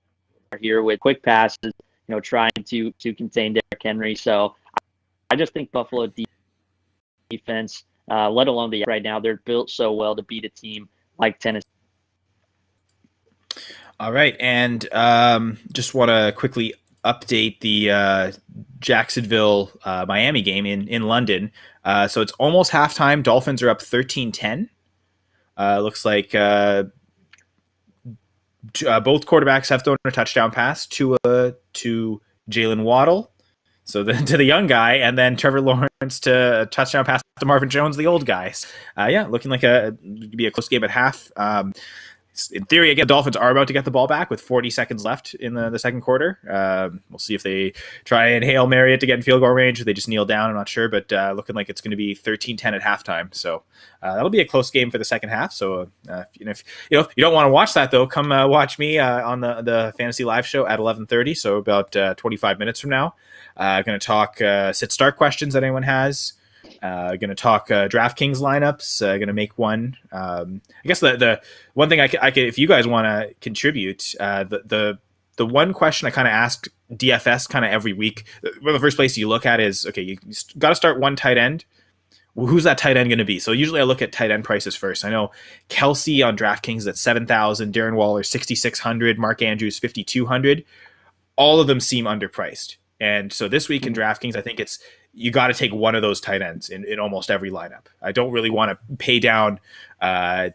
here with quick passes, trying to contain Derrick Henry. So I just think Buffalo defense, let alone right now, they're built so well to beat a team like Tennessee.
All right. And just want to quickly update the Jacksonville Miami game in London. So it's almost halftime. Dolphins are up 13-10. Looks like both quarterbacks have thrown a touchdown pass to Jalen Waddle, so to the young guy, and then Trevor Lawrence to a touchdown pass to Marvin Jones, the old guys. Looking like be a close game at half. In theory, again, the Dolphins are about to get the ball back with 40 seconds left in the second quarter. We'll see if they try and Hail Mary it to get in field goal range, or they just kneel down. I'm not sure, but looking like it's going to be 13-10 at halftime. So that'll be a close game for the second half. So if you don't want to watch that, though, come watch me on the Fantasy Live show at 11:30. So about 25 minutes from now. Going to talk sit-start questions that anyone has. Going to talk Draftkings lineups. Going to make one. I guess the one thing I could, if you guys want to contribute, the one question I kind of asked DFS kind of every week. Well, the first place you look at is, okay, you got to start one tight end. Well, who's that tight end going to be? So usually I look at tight end prices first. I know Kelsey on Draftkings at 7,000, Darren Waller 6,600, Mark Andrews 5,200. All of them seem underpriced. And so this week in Draftkings, I think it's you got to take one of those tight ends in almost every lineup. I don't really want to pay down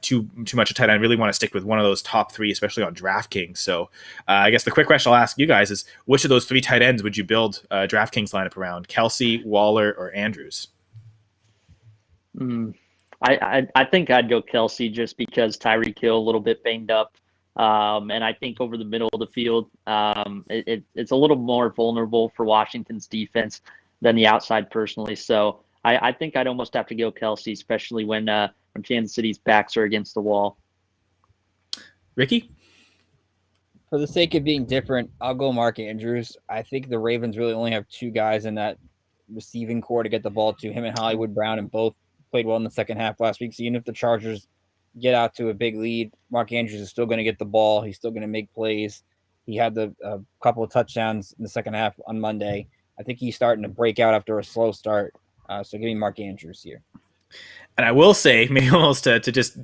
too much a tight end. I really want to stick with one of those top three, especially on DraftKings. So I guess the quick question I'll ask you guys is, which of those three tight ends would you build a DraftKings lineup around? Kelsey, Waller, or Andrews?
I think I'd go Kelsey just because Tyreek Hill a little bit banged up. And I think over the middle of the field, it's a little more vulnerable for Washington's defense than the outside personally. So I think I'd almost have to go Kelsey, especially when Kansas City's backs are against the wall.
Ricky?
For the sake of being different, I'll go Mark Andrews. I think the Ravens really only have two guys in that receiving core to get the ball to, him and Hollywood Brown, and both played well in the second half last week. So even if the Chargers get out to a big lead, Mark Andrews is still going to get the ball. He's still going to make plays. He had a couple of touchdowns in the second half on Monday. I think he's starting to break out after a slow start. So give me Mark Andrews here.
And I will say, maybe almost to just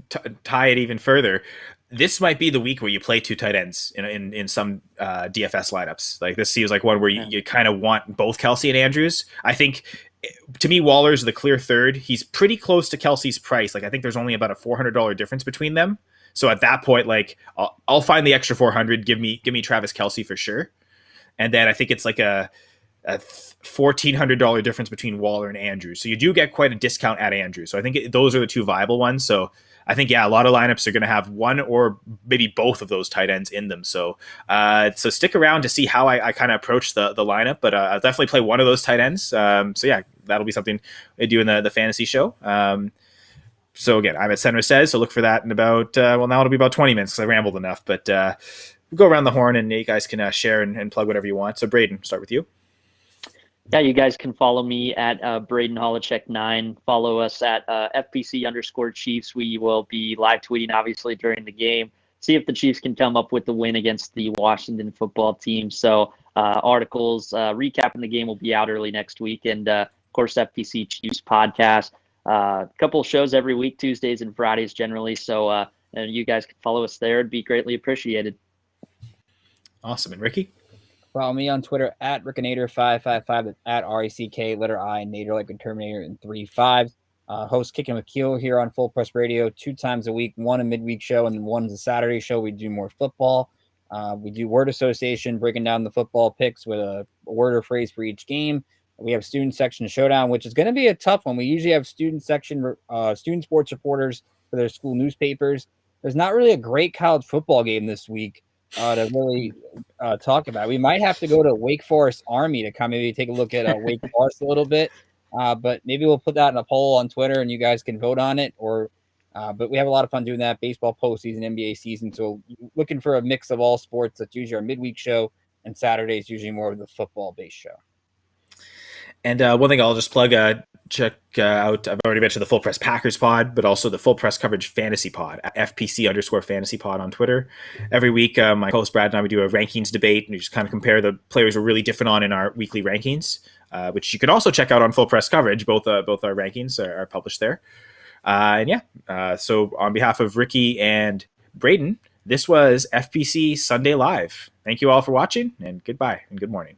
tie it even further, this might be the week where you play two tight ends in some DFS lineups. Like, this seems like one where you kind of want both Kelsey and Andrews. I think, to me, Waller's the clear third. He's pretty close to Kelsey's price. Like, I think there's only about a $400 difference between them. So at that point, like, I'll find the extra $400. Give me Travis Kelsey for sure. And then I think it's like a $1,400 difference between Waller and Andrews. So you do get quite a discount at Andrews. So I think those are the two viable ones. So I think, a lot of lineups are going to have one or maybe both of those tight ends in them. So so stick around to see how I kind of approach the lineup, but I'll definitely play one of those tight ends. So yeah, that'll be something I do in the fantasy show. So again, I'm at Senra Says, so look for that in about, now it'll be about 20 minutes because I rambled enough, but we'll go around the horn and you guys can share and plug whatever you want. So Braden, start with you.
Yeah, you guys can follow me at Braden Holecek 9. Follow us at FPC_Chiefs. We will be live tweeting, obviously, during the game. See if the Chiefs can come up with the win against the Washington football team. So articles recapping the game will be out early next week. And, of course, FPC Chiefs podcast. A couple of shows every week, Tuesdays and Fridays generally. So and you guys can follow us there. It'd be greatly appreciated.
Awesome. And Ricky?
Follow me on Twitter at Rickinator555, at RECK, letter I, Nader like a Terminator, and 3-5. Host Kicking with Keel here on Full Press Radio 2 times a week, one a midweek show and one is a Saturday show. We do more football. We do word association, breaking down the football picks with a word or phrase for each game. We have student section showdown, which is going to be a tough one. We usually have student section, student sports reporters for their school newspapers. There's not really a great college football game this week to really talk about. We might have to go to Wake Forest Army to come maybe take a look at Wake Forest a little bit. But maybe we'll put that in a poll on Twitter and you guys can vote on it. But we have a lot of fun doing that. Baseball postseason, NBA season. So looking for a mix of all sports. That's usually our midweek show, and Saturday is usually more of the football-based show.
And one thing I'll just plug, check out, I've already mentioned the Full Press Packers pod, but also the Full Press Coverage Fantasy pod, at FPC_Fantasy pod on Twitter. Every week, my co-host Brad and I, we do a rankings debate, and we just kind of compare the players we're really different on in our weekly rankings, which you can also check out on Full Press Coverage. Both our rankings are published there. So on behalf of Ricky and Braden, this was FPC Sunday Live. Thank you all for watching, and goodbye and good morning.